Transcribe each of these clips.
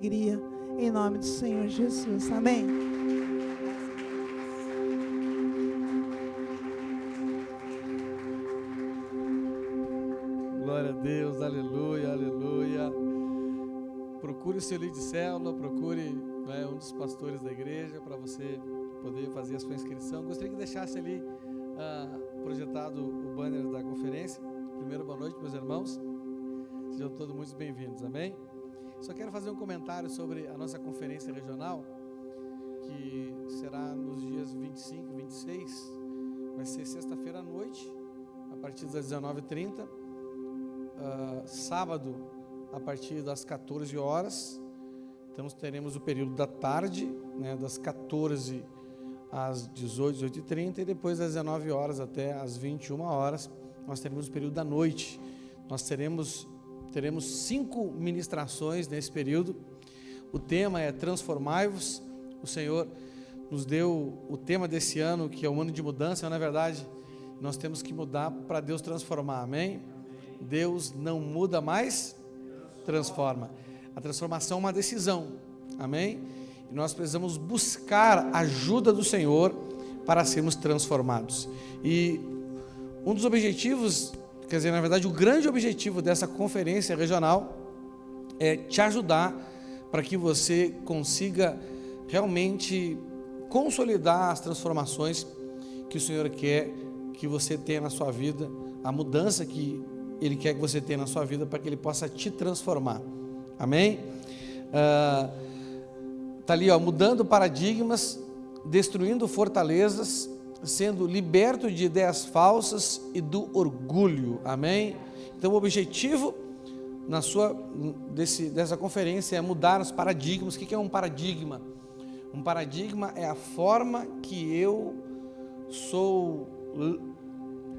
alegria, em nome do Senhor Jesus, amém. Glória a Deus, aleluia, aleluia. Procure o seu líder de célula, procure um dos pastores da igreja para você poder fazer a sua inscrição. Gostaria que deixasse ali projetado o banner da conferência. Primeiro, boa noite, meus irmãos. Sejam todos muito bem-vindos, amém? Só quero fazer um comentário sobre a nossa conferência regional, que será nos dias 25 e 26, vai ser sexta-feira à noite, a partir das 19h30, sábado, a partir das 14 horas, então teremos o período da tarde, das 14 às 18h30, e depois das 19 horas até às 21 horas, nós teremos o período da noite. Nós teremos 5 ministrações nesse período. O tema é Transformai-vos. O Senhor nos deu o tema desse ano, que é um ano de mudança, na verdade, nós temos que mudar para Deus transformar, amém? Deus não muda mais, transforma. A transformação é uma decisão, amém? E nós precisamos buscar a ajuda do Senhor para sermos transformados. E um dos objetivos, quer dizer, na verdade, o grande objetivo dessa conferência regional é te ajudar para que você consiga realmente consolidar as transformações que o Senhor quer que você tenha na sua vida, a mudança que Ele quer que você tenha na sua vida, para que Ele possa te transformar, amém? Está ali, mudando paradigmas, destruindo fortalezas, sendo liberto de ideias falsas e do orgulho, amém? Então o objetivo dessa conferência é mudar os paradigmas. O que é um paradigma? Um paradigma é a forma que eu sou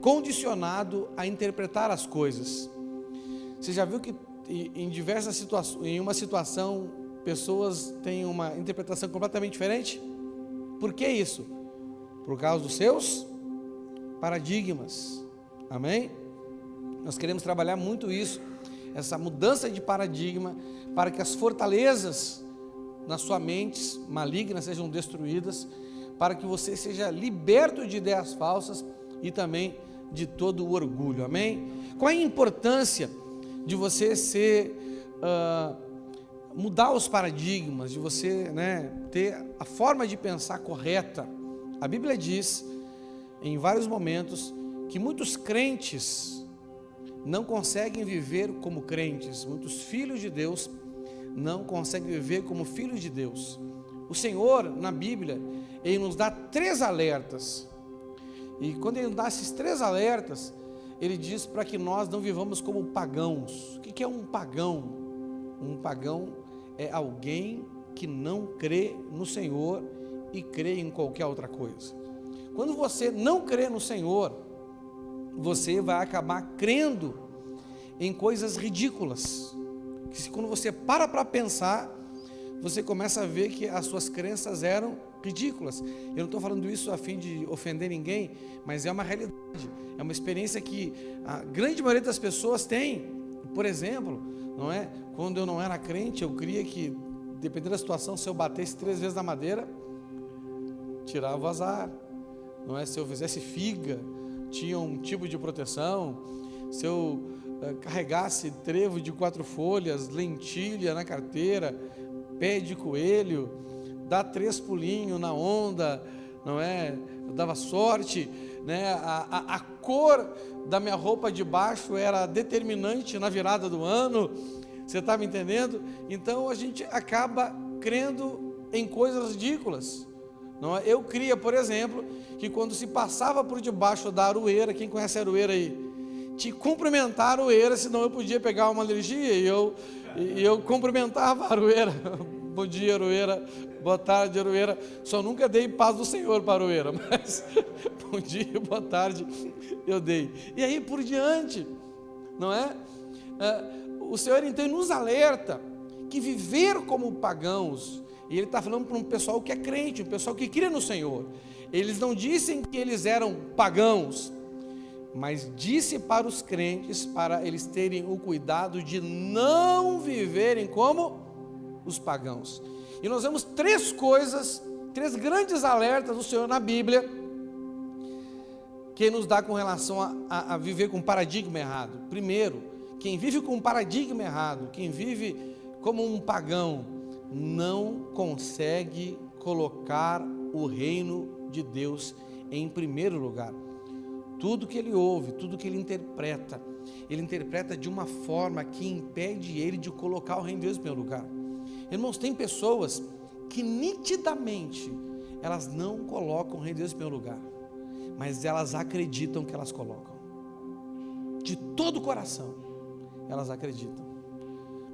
condicionado a interpretar as coisas. Você já viu que em diversas situações, em uma situação, pessoas têm uma interpretação completamente diferente? Por que isso? Por causa dos seus paradigmas, amém? Nós queremos trabalhar muito isso, essa mudança de paradigma, para que as fortalezas nas suas mentes malignas sejam destruídas, para que você seja liberto de ideias falsas e também de todo o orgulho, amém? Qual é a importância de você mudar os paradigmas, de você ter a forma de pensar correta? A Bíblia diz, em vários momentos, que muitos crentes não conseguem viver como crentes, muitos filhos de Deus não conseguem viver como filhos de Deus. O Senhor, na Bíblia, Ele nos dá 3 alertas, e quando Ele nos dá esses 3 alertas, Ele diz para que nós não vivamos como pagãos. O que é um pagão? Um pagão é alguém que não crê no Senhor e crê em qualquer outra coisa. Quando você não crê no Senhor, você vai acabar crendo em coisas ridículas, que quando você para pensar, você começa a ver que as suas crenças eram ridículas. Eu não estou falando isso a fim de ofender ninguém, mas é uma realidade, é uma experiência que a grande maioria das pessoas tem. Por exemplo, quando eu não era crente, eu cria que, dependendo da situação, se eu batesse 3 vezes na madeira, tirava o azar, se eu fizesse figa, tinha um tipo de proteção, se eu carregasse trevo de 4 folhas, lentilha na carteira, pé de coelho, dar 3 pulinhos na onda, eu dava sorte, a cor da minha roupa de baixo era determinante na virada do ano, você está me entendendo? Então a gente acaba crendo em coisas ridículas. Eu cria, por exemplo, que quando se passava por debaixo da aroeira, quem conhece a aroeira aí? Te cumprimentar a aroeira, senão eu podia pegar uma alergia, e eu cumprimentava a aroeira. Bom dia, aroeira, boa tarde, aroeira. Só nunca dei paz do Senhor para a aroeira, mas bom dia, boa tarde, eu dei. E aí por diante, o Senhor então nos alerta que viver como pagãos, e Ele está falando para um pessoal que é crente, um pessoal que crê no Senhor. Eles não dizem que eles eram pagãos, mas disse para os crentes, para eles terem o cuidado de não viverem como os pagãos. E nós vemos três grandes alertas do Senhor na Bíblia, que Ele nos dá com relação a viver com um paradigma errado. Primeiro, quem vive com um paradigma errado, quem vive como um pagão, não consegue colocar o reino de Deus em primeiro lugar. Tudo que ele ouve, tudo que ele interpreta de uma forma que impede ele de colocar o reino de Deus em primeiro lugar. Irmãos, tem pessoas que nitidamente elas não colocam o reino de Deus em primeiro lugar, mas elas acreditam que elas colocam. De todo o coração, elas acreditam.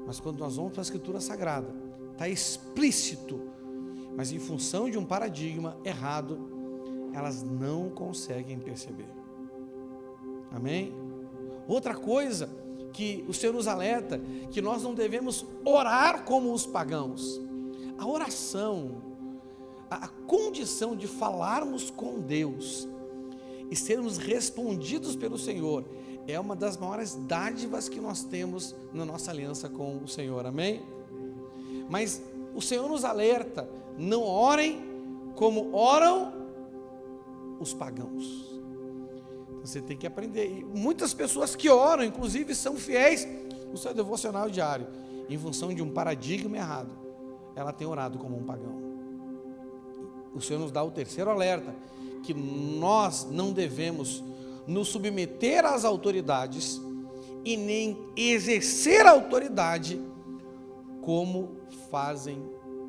Mas quando nós vamos para a Escritura Sagrada, está explícito, mas em função de um paradigma errado, elas não conseguem perceber. Amém? Outra coisa que o Senhor nos alerta, que nós não devemos orar como os pagãos. A oração, a condição de falarmos com Deus e sermos respondidos pelo Senhor, é uma das maiores dádivas que nós temos na nossa aliança com o Senhor, amém? Mas o Senhor nos alerta, não orem como oram os pagãos. Você tem que aprender, e muitas pessoas que oram, inclusive são fiéis no seu devocional diário, em função de um paradigma errado, ela tem orado como um pagão. O Senhor nos dá o terceiro alerta, que nós não devemos nos submeter às autoridades e nem exercer a autoridade como fazem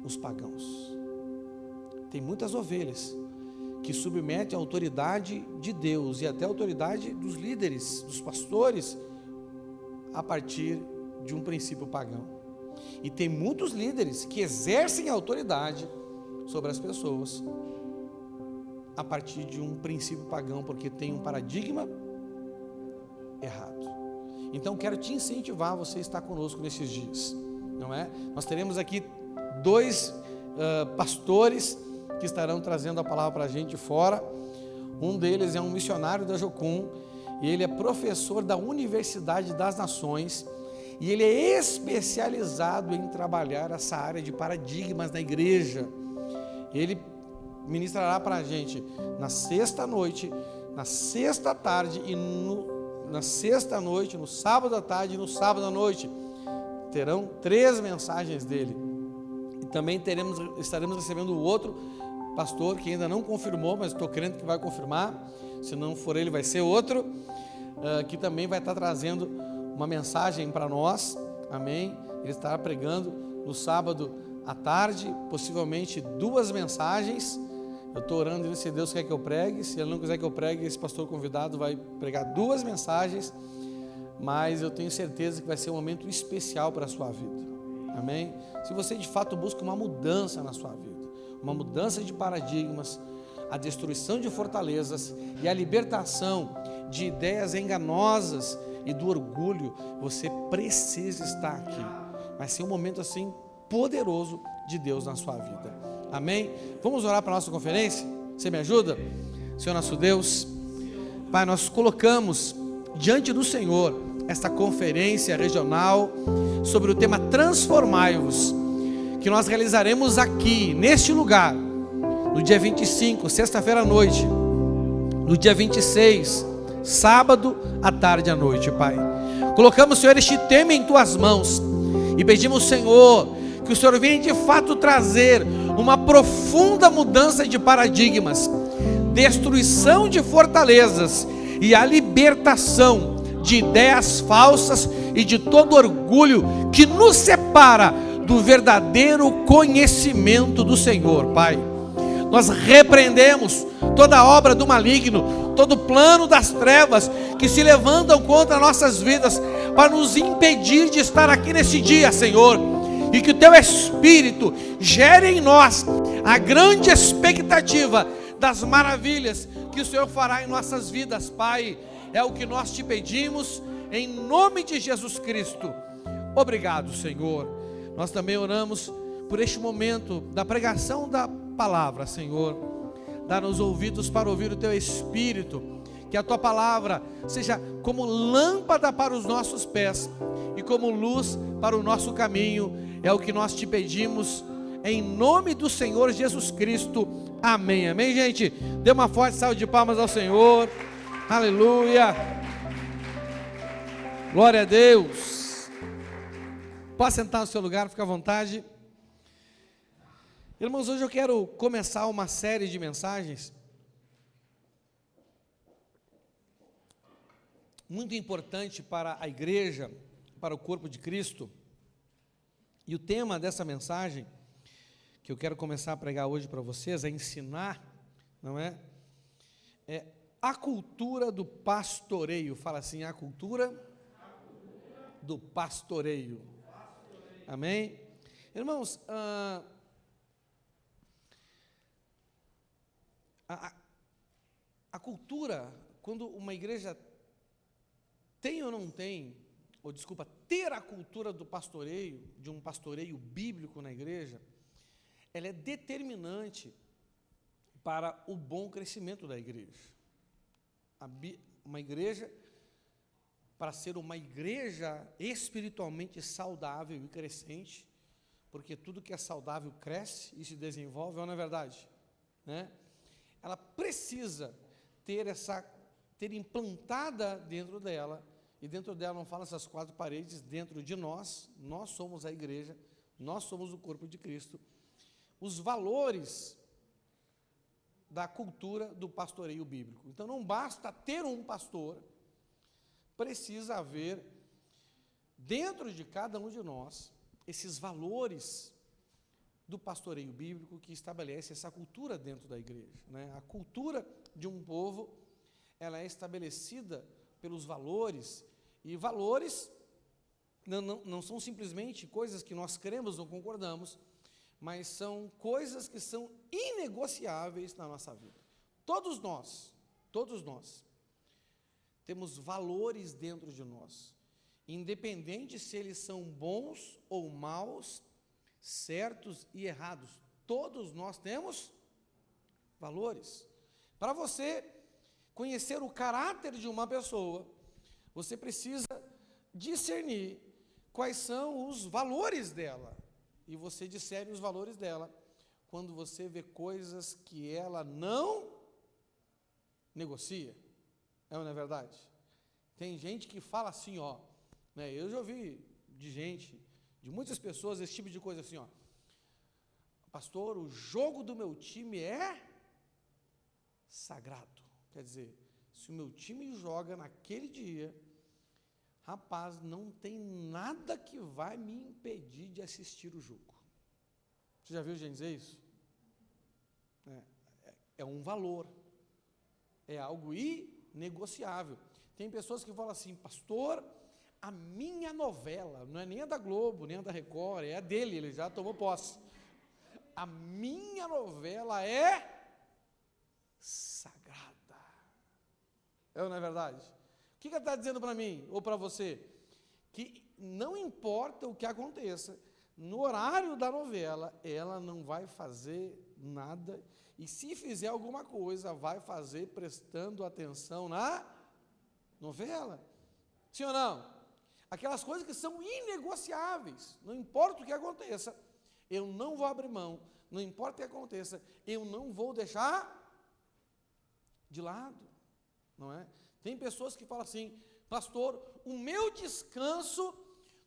os pagãos. Tem muitas ovelhas que submetem a autoridade de Deus e até a autoridade dos líderes, dos pastores, a partir de um princípio pagão. E tem muitos líderes que exercem a autoridade sobre as pessoas a partir de um princípio pagão, porque tem um paradigma errado. Então quero te incentivar a você estar conosco nesses dias, não é? Nós teremos aqui dois pastores que estarão trazendo a palavra para a gente fora. Um deles é um missionário da Jocum, e ele é professor da Universidade das Nações, e ele é especializado em trabalhar essa área de paradigmas na igreja. Ele ministrará para a gente na sexta noite, na sexta tarde e na sexta noite, no sábado à tarde e no sábado à noite. Terão 3 mensagens dele. E também estaremos recebendo o outro pastor que ainda não confirmou, mas estou crendo que vai confirmar. Se não for ele, vai ser outro, que também vai estar trazendo uma mensagem para nós. Amém? Ele estará pregando no sábado à tarde, possivelmente 2 mensagens. Eu estou orando e se Deus quer que eu pregue. Se Ele não quiser que eu pregue, esse pastor convidado vai pregar 2 mensagens, mas eu tenho certeza que vai ser um momento especial para a sua vida. Amém? Se você de fato busca uma mudança na sua vida, uma mudança de paradigmas, a destruição de fortalezas e a libertação de ideias enganosas e do orgulho, você precisa estar aqui. Vai ser um momento assim poderoso de Deus na sua vida. Amém? Vamos orar para a nossa conferência? Você me ajuda? Senhor nosso Deus, Pai, nós colocamos diante do Senhor esta conferência regional sobre o tema Transformai-vos, que nós realizaremos aqui, neste lugar, no dia 25, sexta-feira à noite, no dia 26, sábado à tarde à noite, Pai. Colocamos, Senhor, este tema em Tuas mãos e pedimos, Senhor, que o Senhor venha de fato trazer uma profunda mudança de paradigmas, destruição de fortalezas e a libertação de ideias falsas e de todo orgulho que nos separa do verdadeiro conhecimento do Senhor, Pai. Nós repreendemos toda obra do maligno, todo plano das trevas que se levantam contra nossas vidas para nos impedir de estar aqui nesse dia, Senhor, e que o Teu Espírito gere em nós a grande expectativa das maravilhas que o Senhor fará em nossas vidas, Pai. É o que nós te pedimos em nome de Jesus Cristo. Obrigado, Senhor. Nós também oramos por este momento da pregação da palavra, Senhor. Dá-nos ouvidos para ouvir o Teu Espírito, que a Tua palavra seja como lâmpada para os nossos pés e como luz para o nosso caminho, É o que nós te pedimos, em nome do Senhor Jesus Cristo. Amém. Amém, gente? Dê uma forte salva de palmas ao Senhor. Aleluia. Glória a Deus. Pode sentar no seu lugar, fica à vontade. Irmãos, hoje eu quero começar uma série de mensagens muito importante para a igreja, para o corpo de Cristo. E o tema dessa mensagem, que eu quero começar a pregar hoje para vocês, é ensinar, não é? É a cultura do pastoreio. Fala assim, a cultura do pastoreio. Amém? Irmãos, a cultura, quando uma igreja tem ou não tem, ou desculpa, ter a cultura do pastoreio, de um pastoreio bíblico na igreja, ela é determinante para o bom crescimento da igreja. Uma igreja, para ser uma igreja espiritualmente saudável e crescente, porque tudo que é saudável cresce e se desenvolve, não é verdade? Né? Ela precisa ter implantada dentro dela, e dentro dela não fala essas quatro paredes, dentro de nós somos a igreja, nós somos o corpo de Cristo, os valores da cultura do pastoreio bíblico. Então não basta ter um pastor, precisa haver dentro de cada um de nós esses valores do pastoreio bíblico que estabelece essa cultura dentro da igreja, né? A cultura de um povo, ela é estabelecida pelos valores, e valores não são simplesmente coisas que nós cremos ou concordamos, mas são coisas que são inegociáveis na nossa vida. Todos nós temos valores dentro de nós, independente se eles são bons ou maus, certos e errados, todos nós temos valores. Para você conhecer o caráter de uma pessoa, você precisa discernir quais são os valores dela, e você discerne os valores dela quando você vê coisas que ela não negocia. É ou não é verdade? Tem gente que fala assim, ó, né? Eu já ouvi de muitas pessoas, esse tipo de coisa assim, ó: pastor, o jogo do meu time é sagrado. Quer dizer, se o meu time joga naquele dia, rapaz, não tem nada que vai me impedir de assistir o jogo. Você já viu gente dizer isso? É um valor, é algo inegociável. Tem pessoas que falam assim, pastor, a minha novela, não é nem a da Globo, nem a da Record, é a dele, ele já tomou posse. A minha novela é sagrada. É ou não é verdade? O que ele está dizendo para mim, ou para você? Que não importa o que aconteça, no horário da novela, ela não vai fazer nada, e se fizer alguma coisa, vai fazer prestando atenção na novela. Sim ou não? Aquelas coisas que são inegociáveis, não importa o que aconteça, eu não vou abrir mão, não importa o que aconteça, eu não vou deixar de lado, não é? Tem pessoas que falam assim, pastor, o meu descanso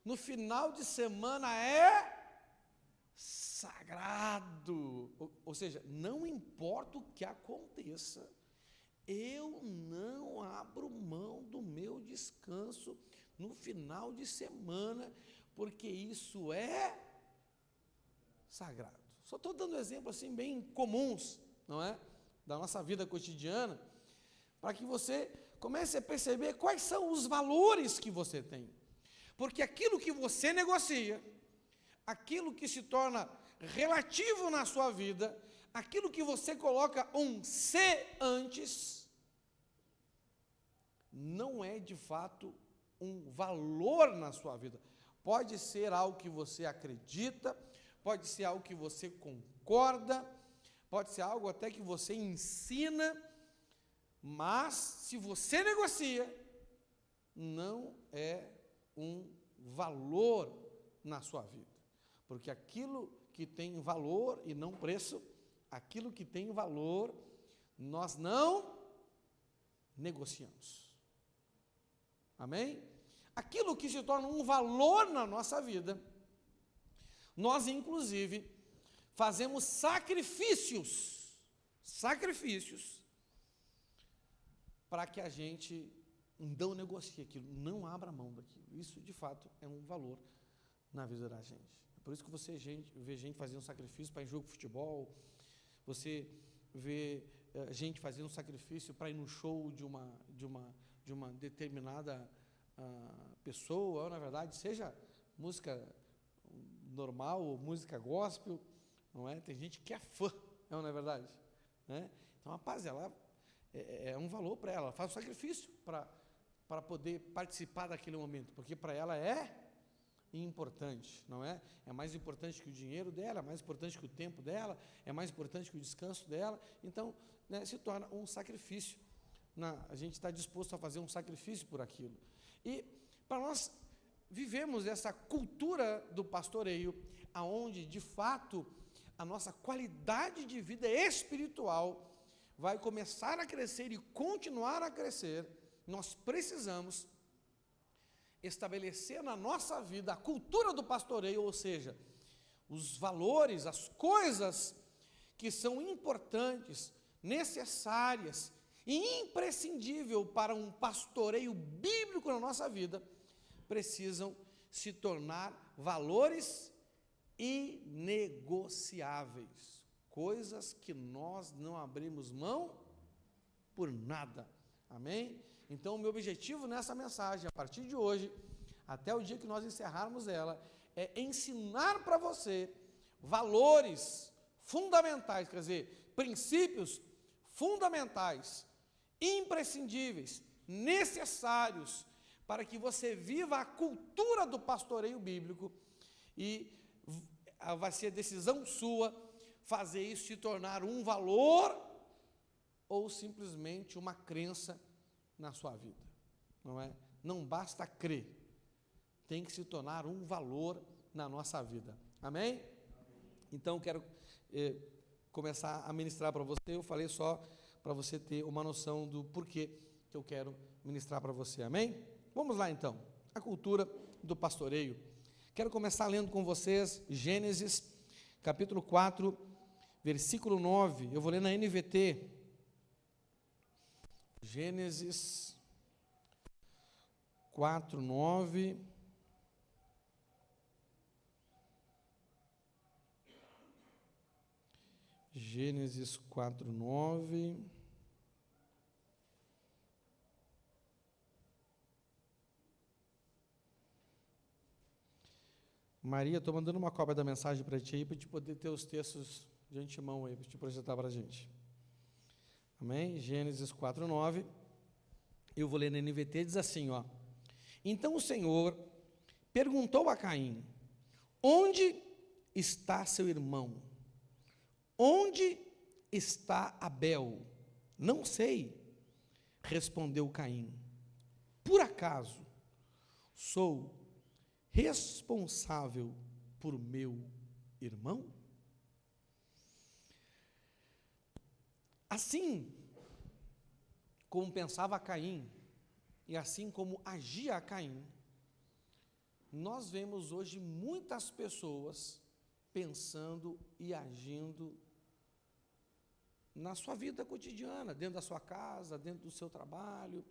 no final de semana é sagrado, ou seja, não importa o que aconteça, eu não abro mão do meu descanso no final de semana, porque isso é sagrado. Só estou dando exemplos assim bem comuns, não é? Da nossa vida cotidiana, para que você comece a perceber quais são os valores que você tem. Porque aquilo que você negocia, aquilo que se torna relativo na sua vida, aquilo que você coloca um "se" antes, não é de fato um valor na sua vida. Pode ser algo que você acredita, pode ser algo que você concorda, pode ser algo até que você ensina, mas se você negocia, não é um valor na sua vida. porque aquilo que tem valor e não preço, aquilo que tem valor, nós não negociamos. Amém? Aquilo que se torna um valor na nossa vida, nós inclusive fazemos sacrifícios para que a gente não negocie aquilo, não abra mão daquilo. Isso de fato é um valor na vida da gente. É por isso que você vê gente fazendo sacrifício para ir em jogo de futebol, você vê gente fazendo sacrifício para ir no show de uma determinada pessoa, ou, na verdade, seja música normal ou música gospel, não é? Tem gente que é fã, não é verdade? Né? Então, rapaz, ela é um valor para ela faz um sacrifício para poder participar daquele momento, porque para ela é importante, não é? É mais importante que o dinheiro dela, é mais importante que o tempo dela, é mais importante que o descanso dela. Então, né, se torna um sacrifício. A gente está disposto a fazer um sacrifício por aquilo. E para nós vivemos essa cultura do pastoreio, aonde de fato a nossa qualidade de vida espiritual vai começar a crescer e continuar a crescer, nós precisamos estabelecer na nossa vida a cultura do pastoreio, ou seja, os valores, as coisas que são importantes, necessárias e imprescindível para um pastoreio bíblico na nossa vida, precisam se tornar valores inegociáveis, coisas que nós não abrimos mão por nada. Amém? Então, o meu objetivo nessa mensagem, a partir de hoje, até o dia que nós encerrarmos ela, é ensinar para você valores fundamentais, quer dizer, princípios fundamentais, imprescindíveis, necessários, para que você viva a cultura do pastoreio bíblico, e vai ser decisão sua fazer isso se tornar um valor ou simplesmente uma crença na sua vida, não é? Não basta crer, tem que se tornar um valor na nossa vida, amém? Então, quero começar a ministrar para você. Eu falei só para você ter uma noção do porquê que eu quero ministrar para você, amém? Vamos lá então, a cultura do pastoreio. Quero começar lendo com vocês Gênesis, capítulo 4, versículo 9, eu vou ler na NVT, Gênesis 4, 9. Gênesis 4, 9. Maria, estou mandando uma cópia da mensagem para ti aí, para te poder ter os textos de antemão aí, para te projetar para a gente. Amém? Gênesis 4, 9. Eu vou ler na NVT, diz assim, ó. Então o Senhor perguntou a Caim: onde está seu irmão? Onde está Abel? Não sei, respondeu Caim. Por acaso sou responsável por meu irmão? Assim como pensava Caim, e assim como agia Caim, nós vemos hoje muitas pessoas pensando e agindo na sua vida cotidiana, dentro da sua casa, dentro do seu trabalho,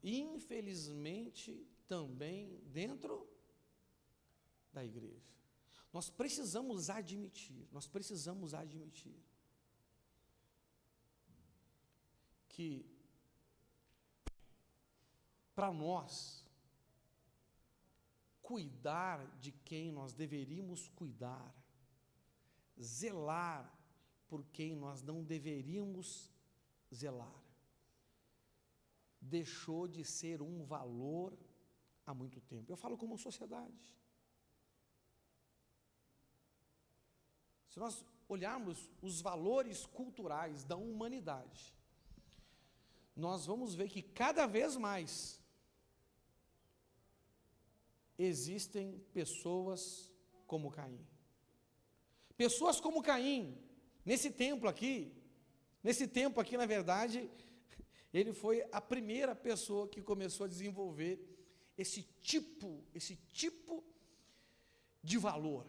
infelizmente também dentro da igreja. Nós precisamos admitir que para nós cuidar de quem nós deveríamos cuidar, zelar por quem nós não deveríamos zelar, deixou de ser um valor há muito tempo. Eu falo como sociedade. Se nós olharmos os valores culturais da humanidade, nós vamos ver que cada vez mais existem pessoas como Caim. Pessoas como Caim, nesse tempo aqui, na verdade, ele foi a primeira pessoa que começou a desenvolver esse tipo de valor.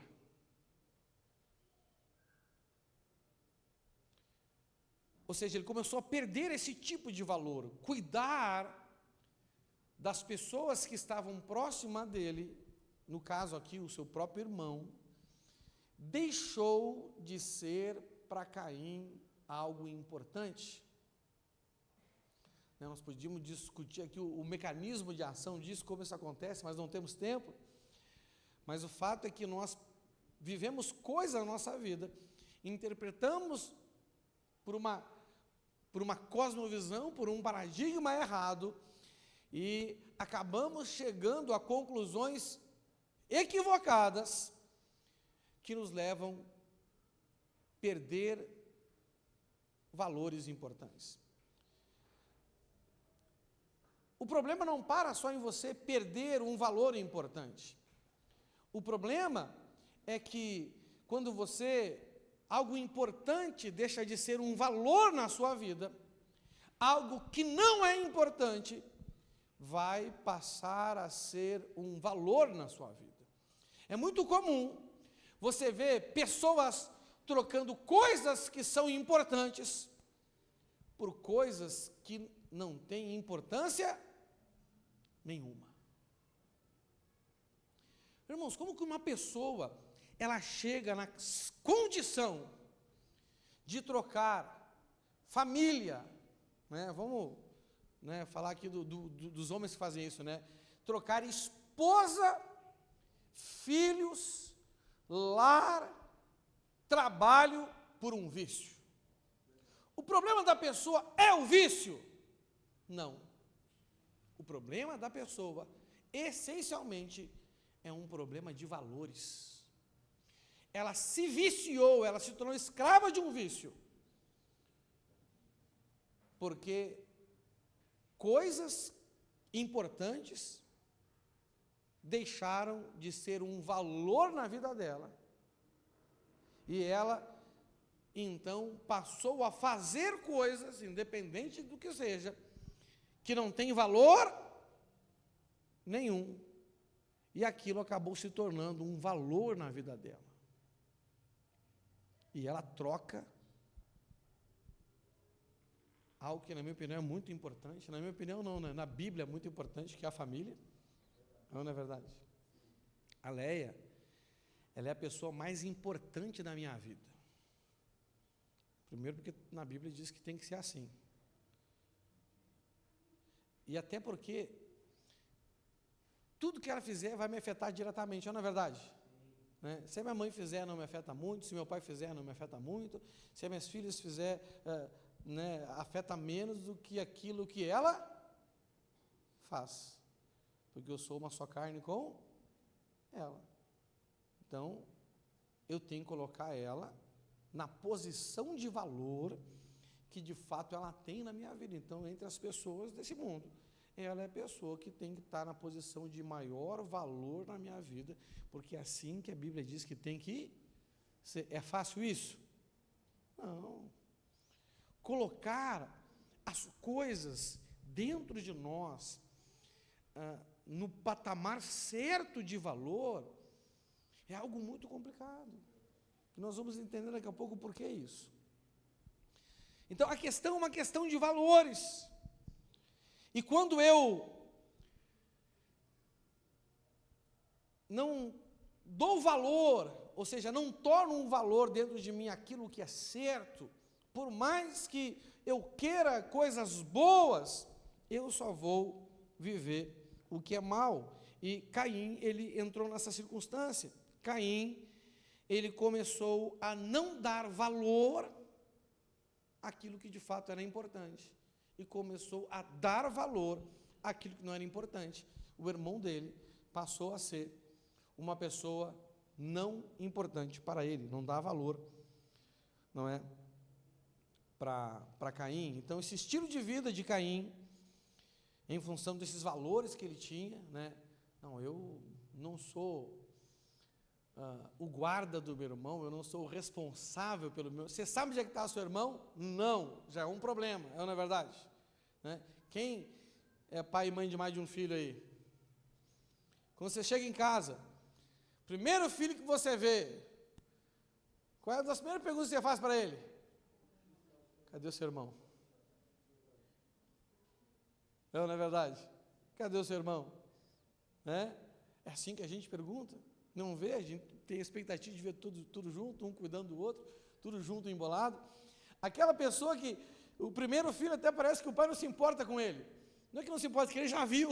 Ou seja, ele começou a perder esse tipo de valor, cuidar das pessoas que estavam próximas dele, no caso aqui, o seu próprio irmão, deixou de ser para Caim algo importante. Nós podíamos discutir aqui o mecanismo de ação disso, como isso acontece, mas não temos tempo. Mas o fato é que nós vivemos coisas na nossa vida, interpretamos por uma cosmovisão, por um paradigma errado, e acabamos chegando a conclusões equivocadas que nos levam a perder valores importantes. O problema não para só em você perder um valor importante. O problema é que quando algo importante deixa de ser um valor na sua vida, algo que não é importante vai passar a ser um valor na sua vida. É muito comum você ver pessoas trocando coisas que são importantes por coisas que não têm importância nenhuma. Irmãos, como que uma pessoa ela chega na condição de trocar família, né? Vamos, né, falar aqui dos homens que fazem isso, né? Trocar esposa, filhos, lar, trabalho por um vício. O problema da pessoa é o vício? Não. O problema da pessoa, essencialmente, é um problema de valores. Ela se viciou, ela se tornou escrava de um vício. Porque coisas importantes deixaram de ser um valor na vida dela. E ela, então, passou a fazer coisas, independente do que seja, que não tem valor nenhum. E aquilo acabou se tornando um valor na vida dela. E ela troca algo que, na minha opinião, é muito importante. Na minha opinião, não, né? Na Bíblia é muito importante, que é a família. Não é verdade? A Leia, ela é a pessoa mais importante da minha vida. Primeiro porque na Bíblia diz que tem que ser assim. E até porque tudo que ela fizer vai me afetar diretamente, não é verdade? Né? Se a minha mãe fizer, não me afeta muito. Se meu pai fizer, não me afeta muito. Se as minhas filhas fizer, né, afeta menos do que aquilo que ela faz. Porque eu sou uma só carne com ela. Então, eu tenho que colocar ela na posição de valor que de fato ela tem na minha vida. Então, entre as pessoas desse mundo, ela é a pessoa que tem que estar na posição de maior valor na minha vida, porque é assim que a Bíblia diz que tem que ser. É fácil isso? Não. Colocar as coisas dentro de nós, no patamar certo de valor, é algo muito complicado. Nós vamos entender daqui a pouco por que isso. Então, a questão é uma questão de valores. E quando eu não dou valor, ou seja, não torno um valor dentro de mim aquilo que é certo, por mais que eu queira coisas boas, eu só vou viver o que é mal. E Caim, ele entrou nessa circunstância. Caim, ele começou a não dar valor àquilo que de fato era importante. E começou a dar valor àquilo que não era importante. O irmão dele passou a ser uma pessoa não importante para ele, não dá valor, não é, para Caim. Então, esse estilo de vida de Caim, em função desses valores que ele tinha, né, não, eu não sou o guarda do meu irmão, eu não sou o responsável pelo meu... Você sabe onde é que está o seu irmão? Não, já é um problema, não é verdade? Né? Quem é pai e mãe de mais de um filho aí? Quando você chega em casa, primeiro filho que você vê, qual é uma das primeiras perguntas que você faz para ele? Cadê o seu irmão? Não é verdade? Cadê o seu irmão? É assim que a gente pergunta. Não vê, a gente tem a expectativa de ver tudo junto, um cuidando do outro, tudo junto, embolado. Aquela pessoa que, o primeiro filho até parece que o pai não se importa com ele. Não é que não se importa, é que ele já viu,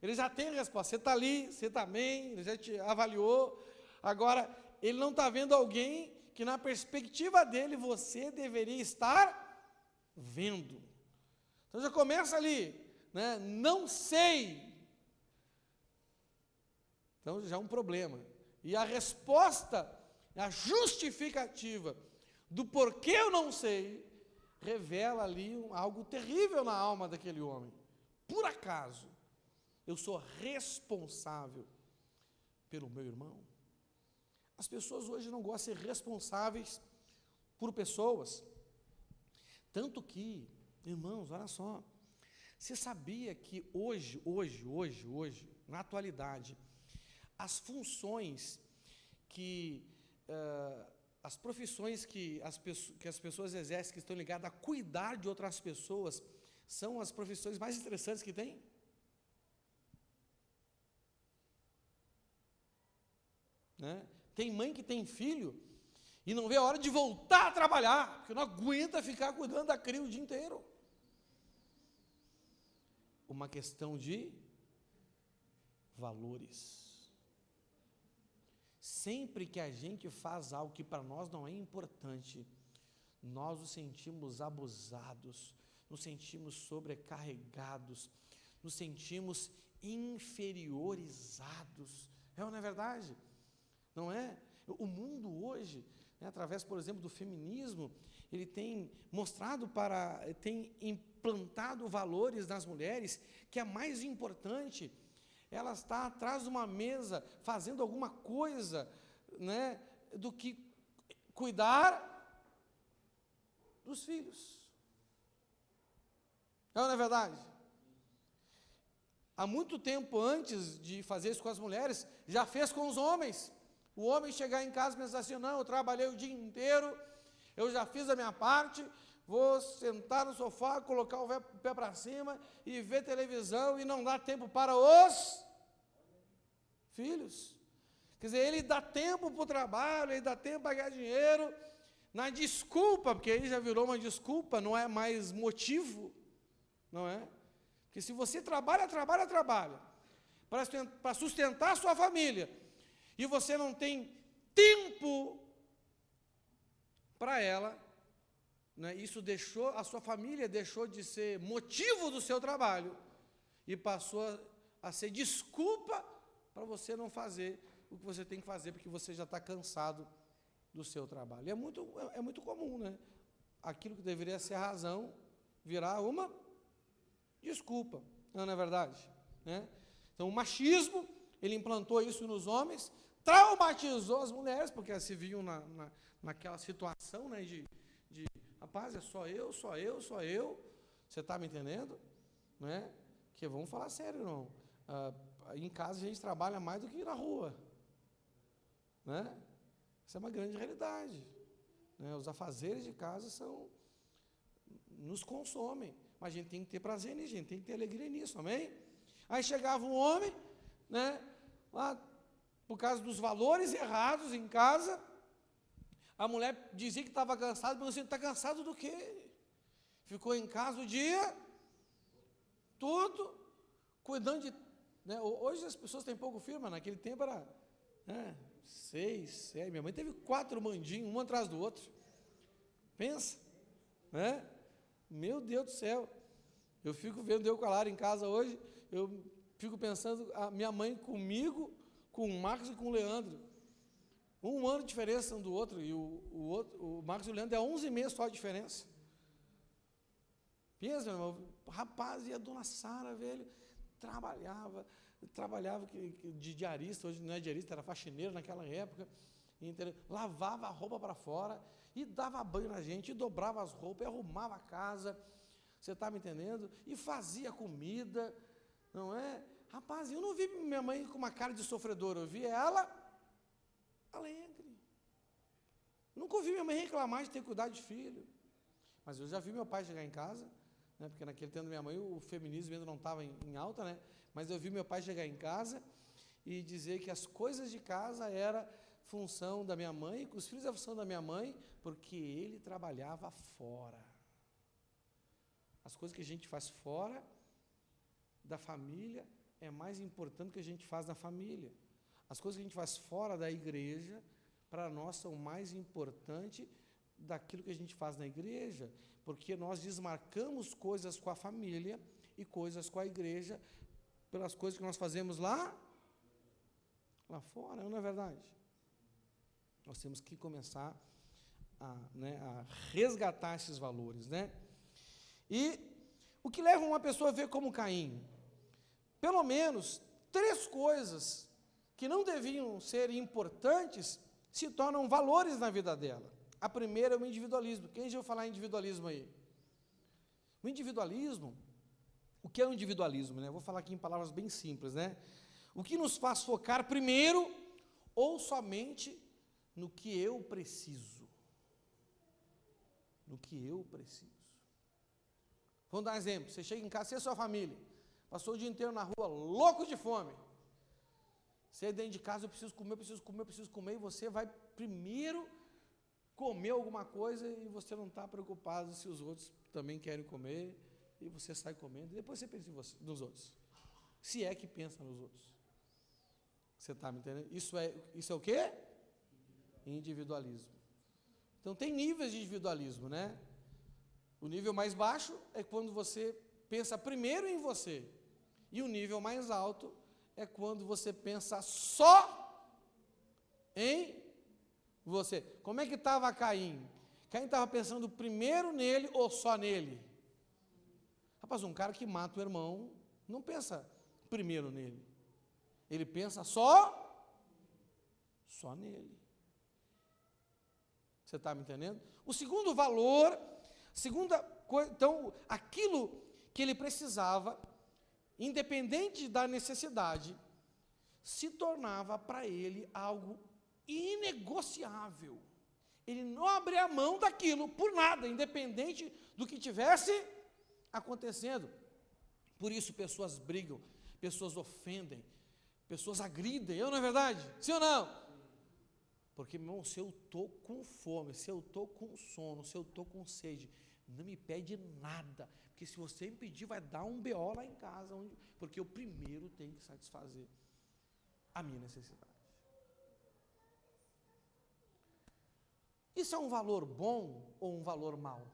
ele já tem a resposta. Você está ali, você está bem, ele já te avaliou. Agora, ele não está vendo alguém que na perspectiva dele você deveria estar vendo. Então já começa ali, né? Não sei. Então já é um problema. E a resposta, a justificativa do porquê eu não sei, revela ali algo terrível na alma daquele homem. Por acaso, eu sou responsável pelo meu irmão? As pessoas hoje não gostam de ser responsáveis por pessoas. Tanto que, irmãos, olha só, você sabia que hoje, na atualidade, as funções que, as profissões que as pessoas exercem, que estão ligadas a cuidar de outras pessoas, são as profissões mais interessantes que tem? Né? Tem mãe que tem filho e não vê a hora de voltar a trabalhar, porque não aguenta ficar cuidando da cria o dia inteiro. Uma questão de valores. Sempre que a gente faz algo que para nós não é importante, nós nos sentimos abusados, nos sentimos sobrecarregados, nos sentimos inferiorizados. É ou não é verdade? Não é? O mundo hoje, né, através, por exemplo, do feminismo, ele tem mostrado tem implantado valores nas mulheres, que é mais importante ela está atrás de uma mesa fazendo alguma coisa, né, do que cuidar dos filhos. Não é verdade? Há muito tempo antes de fazer isso com as mulheres, já fez com os homens. O homem chegar em casa e pensar assim, não, eu trabalhei o dia inteiro, eu já fiz a minha parte, vou sentar no sofá, colocar o pé para cima e ver televisão e não dá tempo para os filhos. Quer dizer, ele dá tempo para o trabalho, ele dá tempo para ganhar dinheiro, na desculpa, porque aí já virou uma desculpa, não é mais motivo, não é? Porque se você trabalha para sustentar a sua família, e você não tem tempo para ela, né? Isso deixou, a sua família deixou de ser motivo do seu trabalho e passou a ser desculpa para você não fazer o que você tem que fazer, porque você já está cansado do seu trabalho. É muito comum, né? Aquilo que deveria ser a razão virar uma desculpa, não é verdade? Né? Então, o machismo, ele implantou isso nos homens, traumatizou as mulheres, porque elas se viam naquela situação, né, de rapaz, é só eu, você está me entendendo? Não é? Porque vamos falar sério, não. Em casa a gente trabalha mais do que na rua, né? Isso é uma grande realidade, né? Os afazeres de casa nos consomem, mas a gente tem que ter prazer nisso, a gente tem que ter alegria nisso, amém? Aí chegava um homem, né, lá, por causa dos valores errados em casa, a mulher dizia que estava cansada, mas você está cansado do quê? Ficou em casa o dia todo, cuidando de... Né? Hoje as pessoas têm pouco filho, mas naquele tempo era 6, 7. Minha mãe teve 4 mandinhos, um atrás do outro. Pensa, né? Meu Deus do céu. Eu fico vendo eu com a Lara em casa hoje, eu fico pensando, a minha mãe comigo, com o Marcos e com o Leandro. 1 ano de diferença um do outro, e o Marcos e o Leandro é 11 meses só a diferença. Pensa, meu irmão, rapaz, e a dona Sara, velho, trabalhava, trabalhava de diarista, hoje não é diarista, era faxineiro naquela época, lavava a roupa para fora, e dava banho na gente, e dobrava as roupas, e arrumava a casa, você está me entendendo? E fazia comida, não é? Rapaz, eu não vi minha mãe com uma cara de sofredora, eu vi ela alegre. Nunca ouvi minha mãe reclamar de ter cuidado de filho. Mas eu já vi meu pai chegar em casa, né, porque naquele tempo da minha mãe o feminismo ainda não estava em alta, né? Mas eu vi meu pai chegar em casa e dizer que as coisas de casa era função da minha mãe, que os filhos eram função da minha mãe, porque ele trabalhava fora. As coisas que a gente faz fora da família é mais importante do que a gente faz na família. As coisas que a gente faz fora da igreja, para nós, são mais importantes daquilo que a gente faz na igreja, porque nós desmarcamos coisas com a família e coisas com a igreja pelas coisas que nós fazemos lá fora, não é verdade? Nós temos que começar a resgatar esses valores, né? E o que leva uma pessoa a ver como Caim? Pelo menos 3 coisas que não deviam ser importantes se tornam valores na vida dela. A primeira é o individualismo. Quem já ouviu falar em individualismo aí? O individualismo, o que é o individualismo, né? Eu vou falar aqui em palavras bem simples, né? O que nos faz focar primeiro ou somente no que eu preciso. No que eu preciso. Vamos dar um exemplo. Você chega em casa, você e a sua família, passou o dia inteiro na rua, louco de fome. Você dentro de casa, eu preciso comer, e você vai primeiro comer alguma coisa e você não está preocupado se os outros também querem comer, e você sai comendo, e depois você pensa nos outros. Se é que pensa nos outros. Você está me entendendo? Isso é o quê? Individualismo. Então tem níveis de individualismo, né? O nível mais baixo é quando você pensa primeiro em você. E o nível mais alto é quando você pensa só em você. Como é que estava Caim? Caim estava pensando primeiro nele ou só nele? Rapaz, um cara que mata o irmão não pensa primeiro nele. Ele pensa só nele. Você está me entendendo? O segundo valor, segunda coisa, então, aquilo que ele precisava, independente da necessidade, se tornava para ele algo inegociável. Ele não abria mão daquilo por nada, independente do que tivesse acontecendo. Por isso pessoas brigam, pessoas ofendem, pessoas agridem, não é verdade? Sim ou não? Porque, meu irmão, se eu estou com fome, se eu estou com sono, se eu estou com sede, não me pede nada, porque se você me pedir, vai dar um BO lá em casa, porque eu primeiro tenho que satisfazer a minha necessidade. Isso é um valor bom ou um valor mau?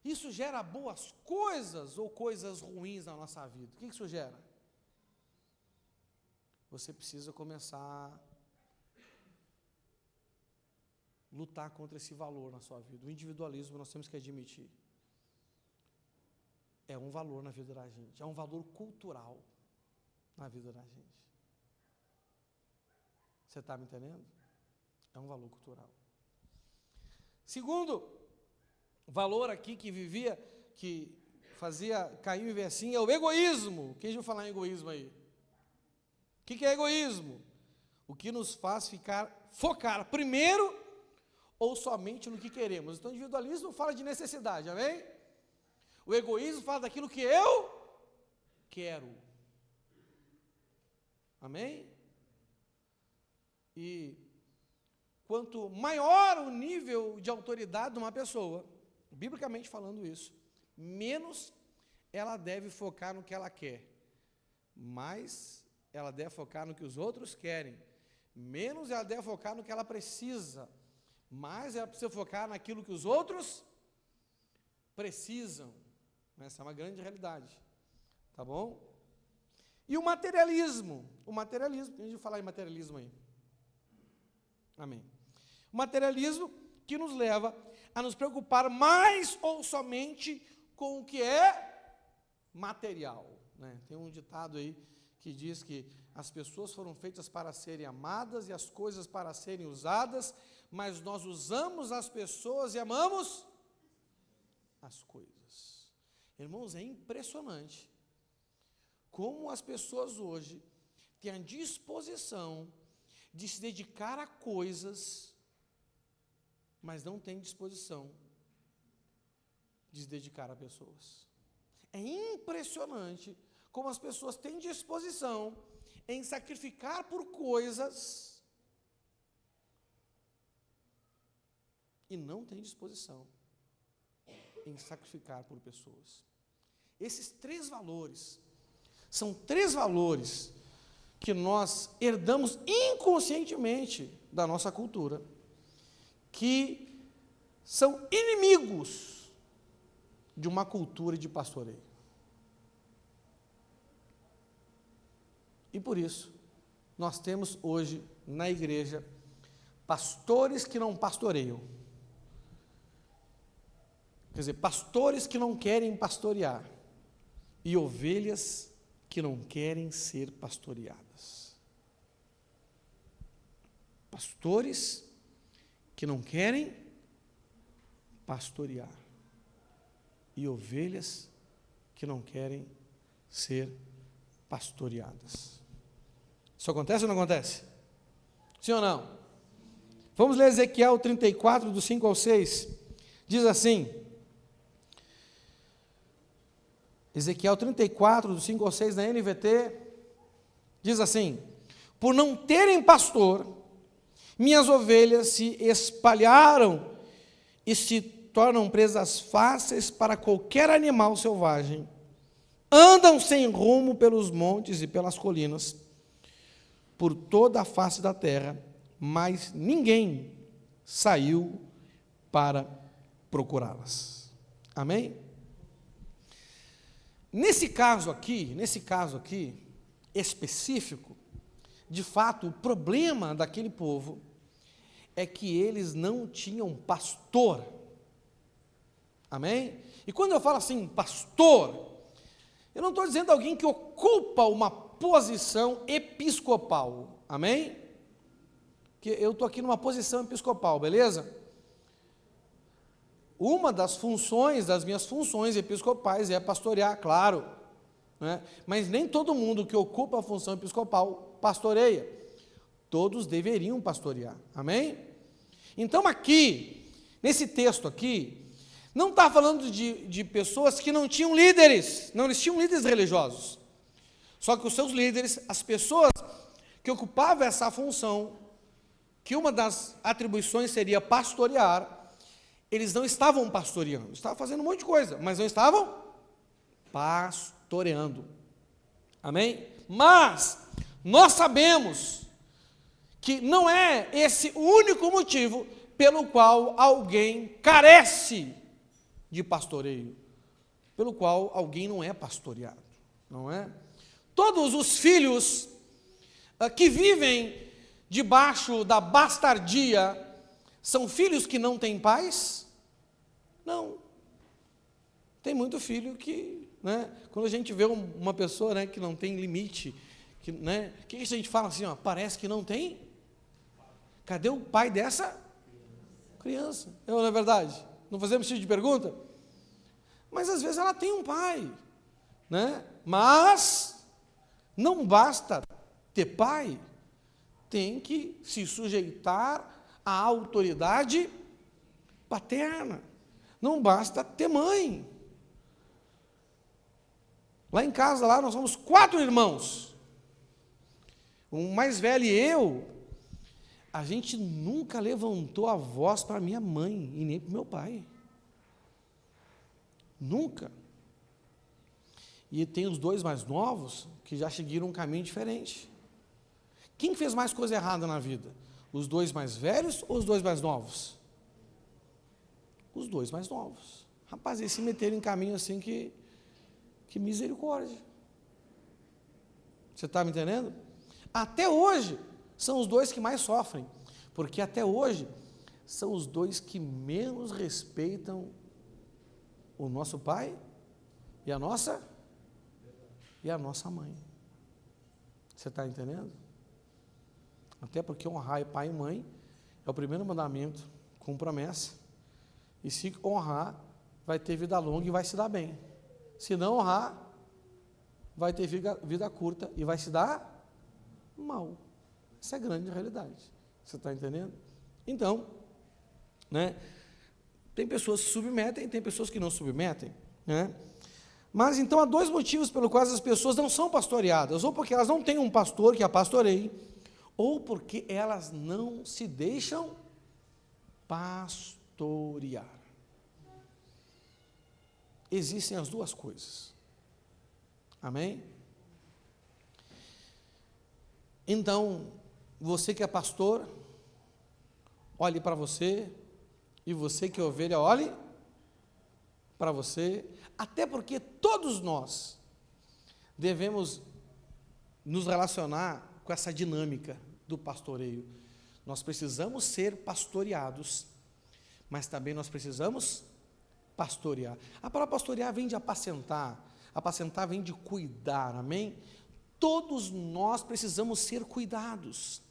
Isso gera boas coisas ou coisas ruins na nossa vida? O que isso gera? Você precisa começar a lutar contra esse valor na sua vida. O individualismo nós temos que admitir. É um valor na vida da gente, é um valor cultural na vida da gente. Você está me entendendo? É um valor cultural. Segundo valor aqui que fazia Caim viver assim, é o egoísmo. Quem já ouviu falar em egoísmo aí? O que é egoísmo? O que nos faz focar primeiro ou somente no que queremos. Então, o individualismo fala de necessidade, amém? O egoísmo fala daquilo que eu quero. Amém? E quanto maior o nível de autoridade de uma pessoa, biblicamente falando isso, menos ela deve focar no que ela quer, mais ela deve focar no que os outros querem, menos ela deve focar no que ela precisa, mais ela precisa focar naquilo que os outros precisam. Essa é uma grande realidade, tá bom? E o materialismo, a gente vai falar em materialismo aí, amém? O materialismo que nos leva a nos preocupar mais ou somente com o que é material, né? Tem um ditado aí que diz que as pessoas foram feitas para serem amadas e as coisas para serem usadas, mas nós usamos as pessoas e amamos as coisas. Irmãos, é impressionante como as pessoas hoje têm a disposição de se dedicar a coisas, mas não têm disposição de se dedicar a pessoas. É impressionante como as pessoas têm disposição em sacrificar por coisas e não têm disposição em sacrificar por pessoas. Esses 3 valores são 3 valores que nós herdamos inconscientemente da nossa cultura, que são inimigos de uma cultura de pastoreio. E por isso, nós temos hoje na igreja pastores que não pastoreiam. Quer dizer, pastores que não querem pastorear e ovelhas que não querem ser pastoreadas. Pastores que não querem pastorear e ovelhas que não querem ser pastoreadas. Isso acontece ou não acontece? Sim ou não? Vamos ler Ezequiel 34, do 5 ao 6. Diz assim, Ezequiel 34, do 5 ao 6, na NVT, diz assim: por não terem pastor, minhas ovelhas se espalharam e se tornam presas fáceis para qualquer animal selvagem. Andam sem rumo pelos montes e pelas colinas, por toda a face da terra, mas ninguém saiu para procurá-las. Amém? Nesse caso aqui específico, de fato, o problema daquele povo é que eles não tinham pastor. Amém? E quando eu falo assim, pastor, eu não estou dizendo alguém que ocupa uma posição episcopal. Amém? Que eu estou aqui numa posição episcopal, beleza? Uma das minhas funções episcopais é pastorear, claro, né? Mas nem todo mundo que ocupa a função episcopal pastoreia. Todos deveriam pastorear, amém? Então aqui, nesse texto aqui, não está falando de pessoas que não tinham líderes, não, eles tinham líderes religiosos. Só que os seus líderes, as pessoas que ocupavam essa função, que uma das atribuições seria pastorear, eles não estavam pastoreando, estavam fazendo um monte de coisa, mas não estavam pastoreando. Amém? Mas nós sabemos que não é esse o único motivo pelo qual alguém carece de pastoreio, pelo qual alguém não é pastoreado, não é? Todos os filhos que vivem debaixo da bastardia são filhos que não têm pais? Não. Tem muito filho que, né, quando a gente vê uma pessoa, né, que não tem limite, que, né, o que a gente fala assim, ó, parece que não tem? Cadê o pai dessa criança? Não é verdade? Não fazemos esse tipo de pergunta? Mas às vezes ela tem um pai, né? Mas não basta ter pai, tem que se sujeitar à autoridade paterna. Não basta ter mãe. Lá em casa, lá nós somos 4 irmãos. O mais velho e eu, a gente nunca levantou a voz para minha mãe e nem para o meu pai. Nunca. E tem os 2 mais novos que já seguiram um caminho diferente. Quem fez mais coisa errada na vida? Os 2 mais velhos ou os 2 mais novos? Os 2 mais novos. Rapaz, eles se meteram em caminho assim que misericórdia. Você está me entendendo? Até hoje, são os 2 que mais sofrem, porque até hoje, são os 2 que menos respeitam o nosso pai e a nossa e a nossa mãe. Você está entendendo? Até porque honrar pai e mãe é o primeiro mandamento com promessa. E se honrar, vai ter vida longa e vai se dar bem. Se não honrar, vai ter vida curta e vai se dar mal. Essa é a grande realidade. Você está entendendo? Então, né, tem pessoas que submetem, tem pessoas que não submetem, né? Mas então há dois motivos pelos quais as pessoas não são pastoreadas: ou porque elas não têm um pastor que a pastoreie, ou porque elas não se deixam pastorear. Existem as duas coisas. Amém? Então, você que é pastor, olhe para você, e você que é ovelha, olhe para você, até porque todos nós devemos nos relacionar com essa dinâmica do pastoreio. Nós precisamos ser pastoreados, mas também nós precisamos pastorear. A palavra pastorear vem de apacentar vem de cuidar, amém? Todos nós precisamos ser cuidados,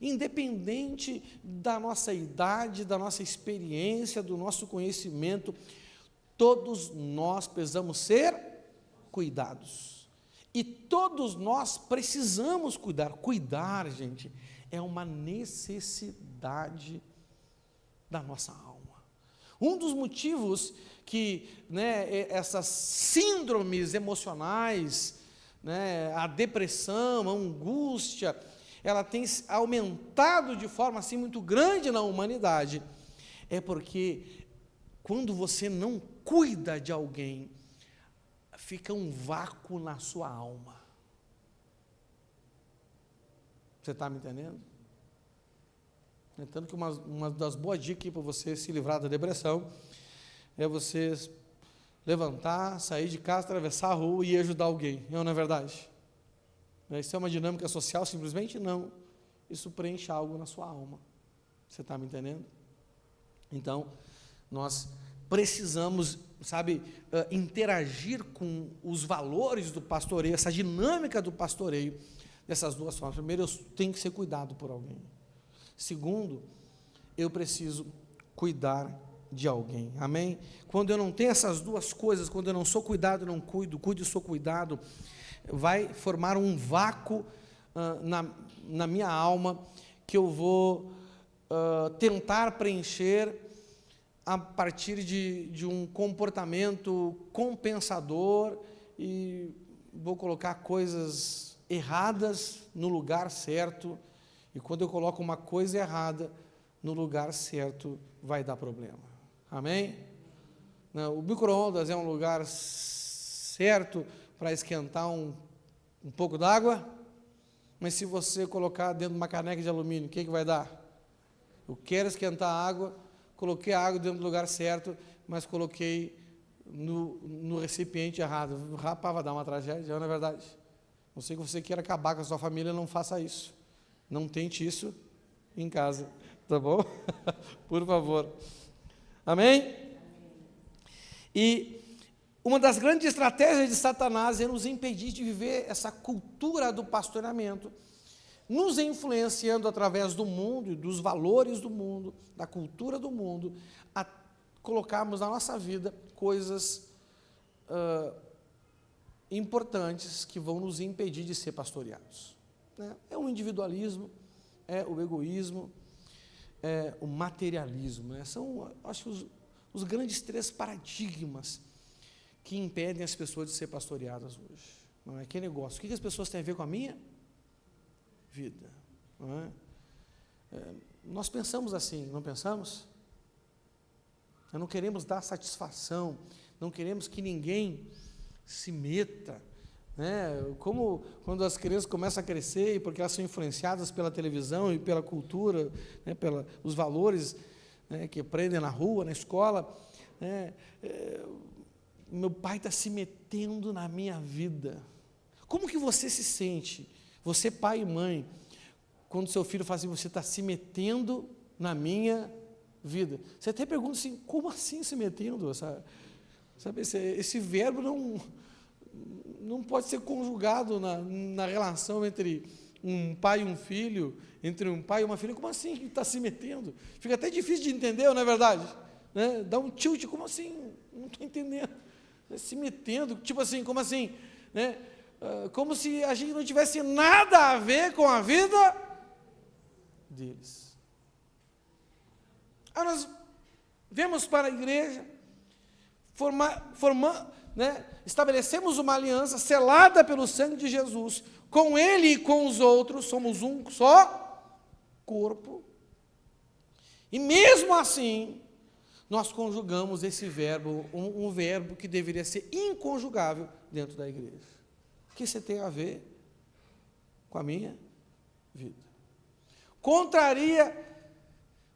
independente da nossa idade, da nossa experiência, do nosso conhecimento, todos nós precisamos ser cuidados. E todos nós precisamos cuidar. Cuidar, gente, é uma necessidade da nossa alma. Um dos motivos que, essas síndromes emocionais, a depressão, a angústia, ela tem aumentado de forma assim muito grande na humanidade, é porque quando você não cuida de alguém, fica um vácuo na sua alma. Você está me entendendo? Entendo que uma das boas dicas para você se livrar da depressão é você levantar, sair de casa, atravessar a rua e ajudar alguém. Não é verdade? Isso é uma dinâmica social? Simplesmente não. Isso preenche algo na sua alma. Você está me entendendo? Então, nós precisamos, interagir com os valores do pastoreio, essa dinâmica do pastoreio, dessas duas formas. Primeiro, eu tenho que ser cuidado por alguém. Segundo, eu preciso cuidar de alguém, amém? Quando eu não tenho essas duas coisas, quando eu não sou cuidado, não cuido, cuido e sou cuidado, vai formar um vácuo na minha alma, que eu vou tentar preencher a partir de um comportamento compensador, e vou colocar coisas erradas no lugar certo, e quando eu coloco uma coisa errada no lugar certo, vai dar problema. Amém? O micro-ondas é um lugar certo para esquentar um pouco d'água, mas se você colocar dentro de uma caneca de alumínio, o que vai dar? Eu quero esquentar a água, coloquei a água dentro do lugar certo, mas coloquei no recipiente errado. Rapaz, vai dar uma tragédia, não é verdade? Não sei que você queira acabar com a sua família, não faça isso. Não tente isso em casa, tá bom? Por favor. Amém? E uma das grandes estratégias de Satanás é nos impedir de viver essa cultura do pastoreamento, nos influenciando através do mundo, dos valores do mundo, da cultura do mundo, a colocarmos na nossa vida coisas importantes que vão nos impedir de ser pastoreados. É o individualismo, é o egoísmo, é o materialismo. São, acho que, os grandes três paradigmas que impedem as pessoas de ser pastoreadas hoje. Não é? Que negócio? O que as pessoas têm a ver com a minha vida? Não é? Nós pensamos assim, não pensamos? Não queremos dar satisfação, não queremos que ninguém se meta. Como quando as crianças começam a crescer, porque elas são influenciadas pela televisão e pela cultura, pelos valores que aprendem na rua, na escola, meu pai está se metendo na minha vida. Como que você se sente, você pai e mãe, quando seu filho fala assim, você está se metendo na minha vida? Você até pergunta assim, como assim se metendo? Sabe, esse verbo não pode ser conjugado na relação entre um pai e um filho, entre um pai e uma filha. Como assim que está se metendo? Fica até difícil de entender, não é verdade? Né? Dá um tilt, como assim? Não estou entendendo. Se metendo, tipo assim, como assim? Né? Como se a gente não tivesse nada a ver com a vida deles. Aí nós vemos para a igreja, estabelecemos uma aliança selada pelo sangue de Jesus, com Ele e com os outros, somos um só corpo, e mesmo assim, nós conjugamos esse verbo, um verbo que deveria ser inconjugável dentro da igreja. O que isso tem a ver com a minha vida? Contraria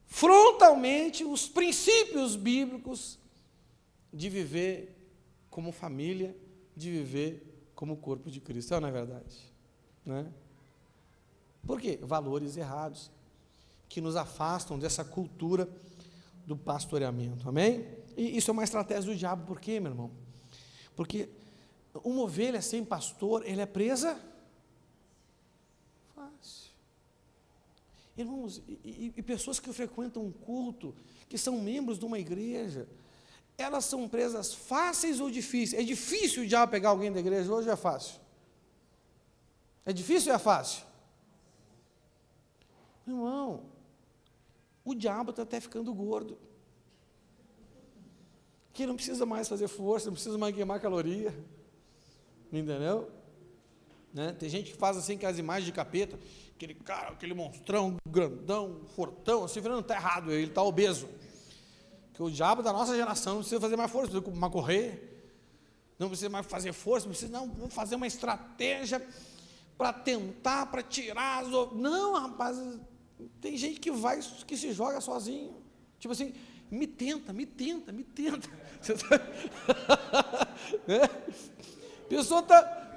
frontalmente os princípios bíblicos de viver como família, de viver como corpo de Cristo, não é verdade? Né? Por quê? Valores errados, que nos afastam dessa cultura do pastoreamento, amém? E isso é uma estratégia do diabo, por quê, meu irmão? Porque uma ovelha sem pastor, ela é presa fácil. Irmãos, e pessoas que frequentam um culto, que são membros de uma igreja, elas são presas fáceis ou difíceis? É difícil o diabo pegar alguém da igreja hoje ou é fácil? É difícil ou é fácil? Irmão, o diabo está até ficando gordo, que não precisa mais fazer força, não precisa mais queimar caloria, entendeu? Né? Tem gente que faz assim, com as imagens de capeta, aquele cara, aquele monstrão, grandão, fortão, assim, está errado, ele está obeso, que o diabo da nossa geração não precisa fazer mais força, não precisa mais correr, não precisa mais fazer força, não precisa, não, vou fazer uma estratégia para tentar, para tirar, não, rapaz, tem gente que se joga sozinho, tipo assim, me tenta, né? A pessoa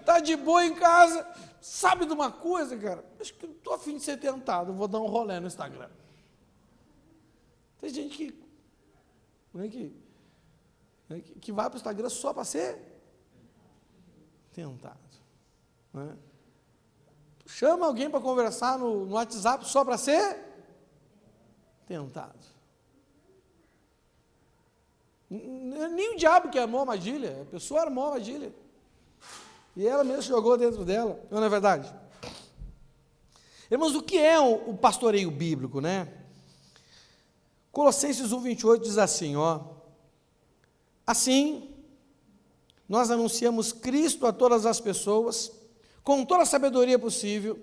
está de boa em casa, sabe de uma coisa, cara, acho que estou a fim de ser tentado, vou dar um rolê no Instagram. Tem gente que vai para o Instagram só para ser tentado, né? Chama alguém para conversar no WhatsApp só para ser tentado. Nem o diabo que armou a armadilha, a pessoa armou a armadilha. E ela mesmo jogou dentro dela, não é verdade? Irmãos, o que é o pastoreio bíblico, né? Colossenses 1:28 diz assim, ó: assim, nós anunciamos Cristo a todas as pessoas, com toda a sabedoria possível,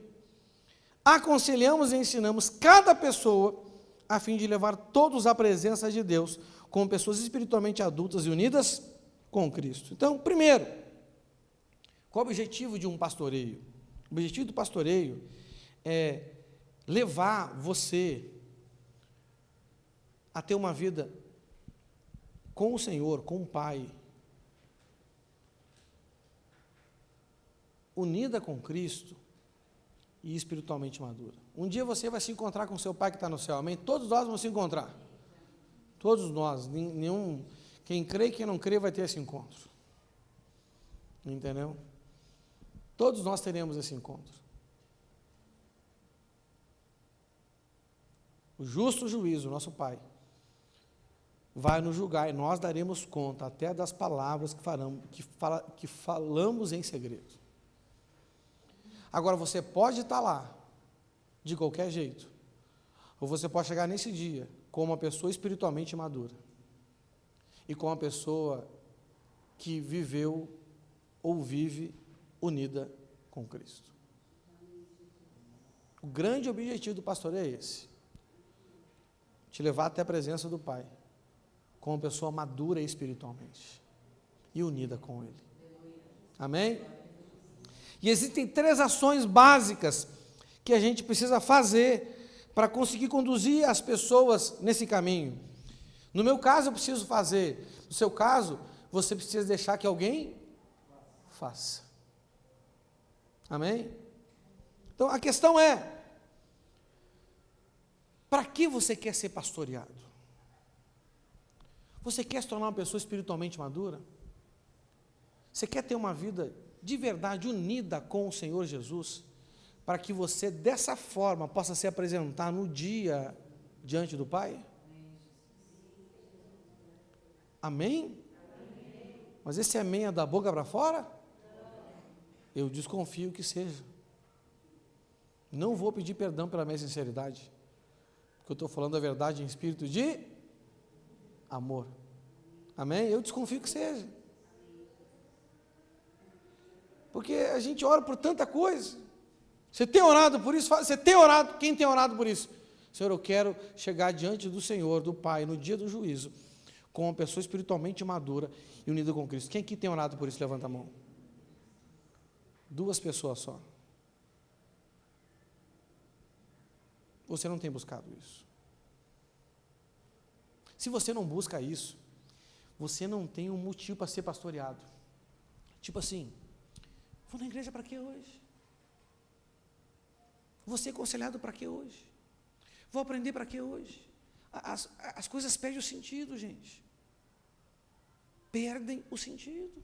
aconselhamos e ensinamos cada pessoa, a fim de levar todos à presença de Deus, como pessoas espiritualmente adultas e unidas com Cristo. Então, primeiro, qual é o objetivo de um pastoreio? O objetivo do pastoreio é levar você a ter uma vida com o Senhor, com o Pai, unida com Cristo e espiritualmente madura. Um dia você vai se encontrar com seu Pai que está no céu, amém? Todos nós vamos se encontrar. Todos nós, nenhum, quem crê e quem não crê vai ter esse encontro. Entendeu? Todos nós teremos esse encontro. O justo juízo, nosso Pai, vai nos julgar e nós daremos conta até das palavras que falamos em segredo. Agora, você pode estar lá, de qualquer jeito, ou você pode chegar nesse dia como uma pessoa espiritualmente madura, e como uma pessoa que viveu ou vive unida com Cristo. O grande objetivo do pastor é esse, te levar até a presença do Pai, como uma pessoa madura espiritualmente, e unida com Ele. Amém? E existem 3 ações básicas que a gente precisa fazer para conseguir conduzir as pessoas nesse caminho. No meu caso, eu preciso fazer. No seu caso, você precisa deixar que alguém faça. Amém? Então, a questão é, para que você quer ser pastoreado? Você quer se tornar uma pessoa espiritualmente madura? Você quer ter uma vida de verdade unida com o Senhor Jesus, para que você dessa forma possa se apresentar no dia diante do Pai? Amém? Mas esse amém é da boca para fora? Eu desconfio que seja. Não vou pedir perdão pela minha sinceridade, porque eu estou falando a verdade em espírito de amor. Amém? Eu desconfio que seja. Porque a gente ora por tanta coisa. Você tem orado por isso? Você tem orado? Quem tem orado por isso? Senhor, eu quero chegar diante do Senhor, do Pai, no dia do juízo, com uma pessoa espiritualmente madura e unida com Cristo. Quem aqui tem orado por isso? Levanta a mão. 2 pessoas só. Você não tem buscado isso. Se você não busca isso, você não tem um motivo para ser pastoreado. Tipo assim, vou na igreja para quê hoje? Vou ser aconselhado para quê hoje? Vou aprender para quê hoje? As coisas perdem o sentido, gente. Perdem o sentido.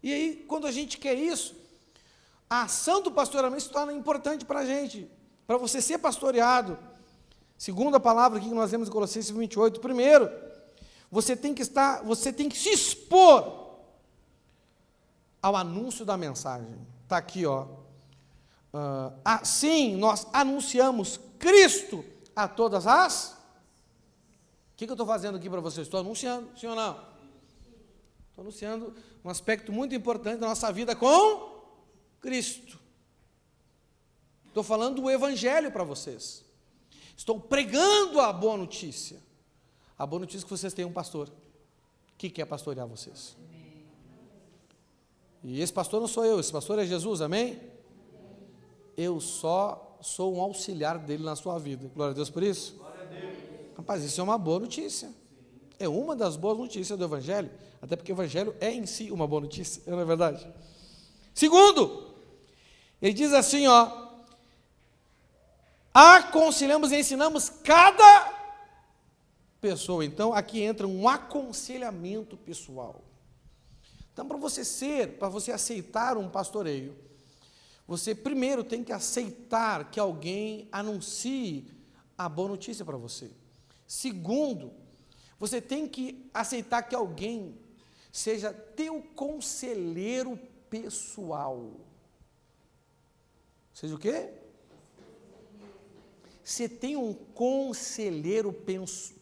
E aí, quando a gente quer isso, a ação do pastoreamento se torna importante para a gente. Para você ser pastoreado, segundo a palavra aqui que nós vemos em Colossenses 28, primeiro, você tem que se expor ao anúncio da mensagem. Está aqui, ó. Assim, nós anunciamos Cristo a todas as... O que eu estou fazendo aqui para vocês? Estou anunciando, sim ou não? Estou anunciando um aspecto muito importante da nossa vida com Cristo. Estou falando do Evangelho para vocês. Estou pregando a boa notícia. A boa notícia é que vocês têm um pastor que quer pastorear vocês. E esse pastor não sou eu, esse pastor é Jesus, amém? Eu só sou um auxiliar dele na sua vida. Glória a Deus por isso. Glória a Deus. Rapaz, isso é uma boa notícia. É uma das boas notícias do Evangelho, até porque o Evangelho é em si uma boa notícia, não é verdade? Segundo, ele diz assim, ó, aconselhamos e ensinamos cada pessoa. Então, aqui entra um aconselhamento pessoal. Então, para você aceitar um pastoreio, você primeiro tem que aceitar que alguém anuncie a boa notícia para você. Segundo, você tem que aceitar que alguém seja teu conselheiro pessoal. Seja o quê? Você tem um conselheiro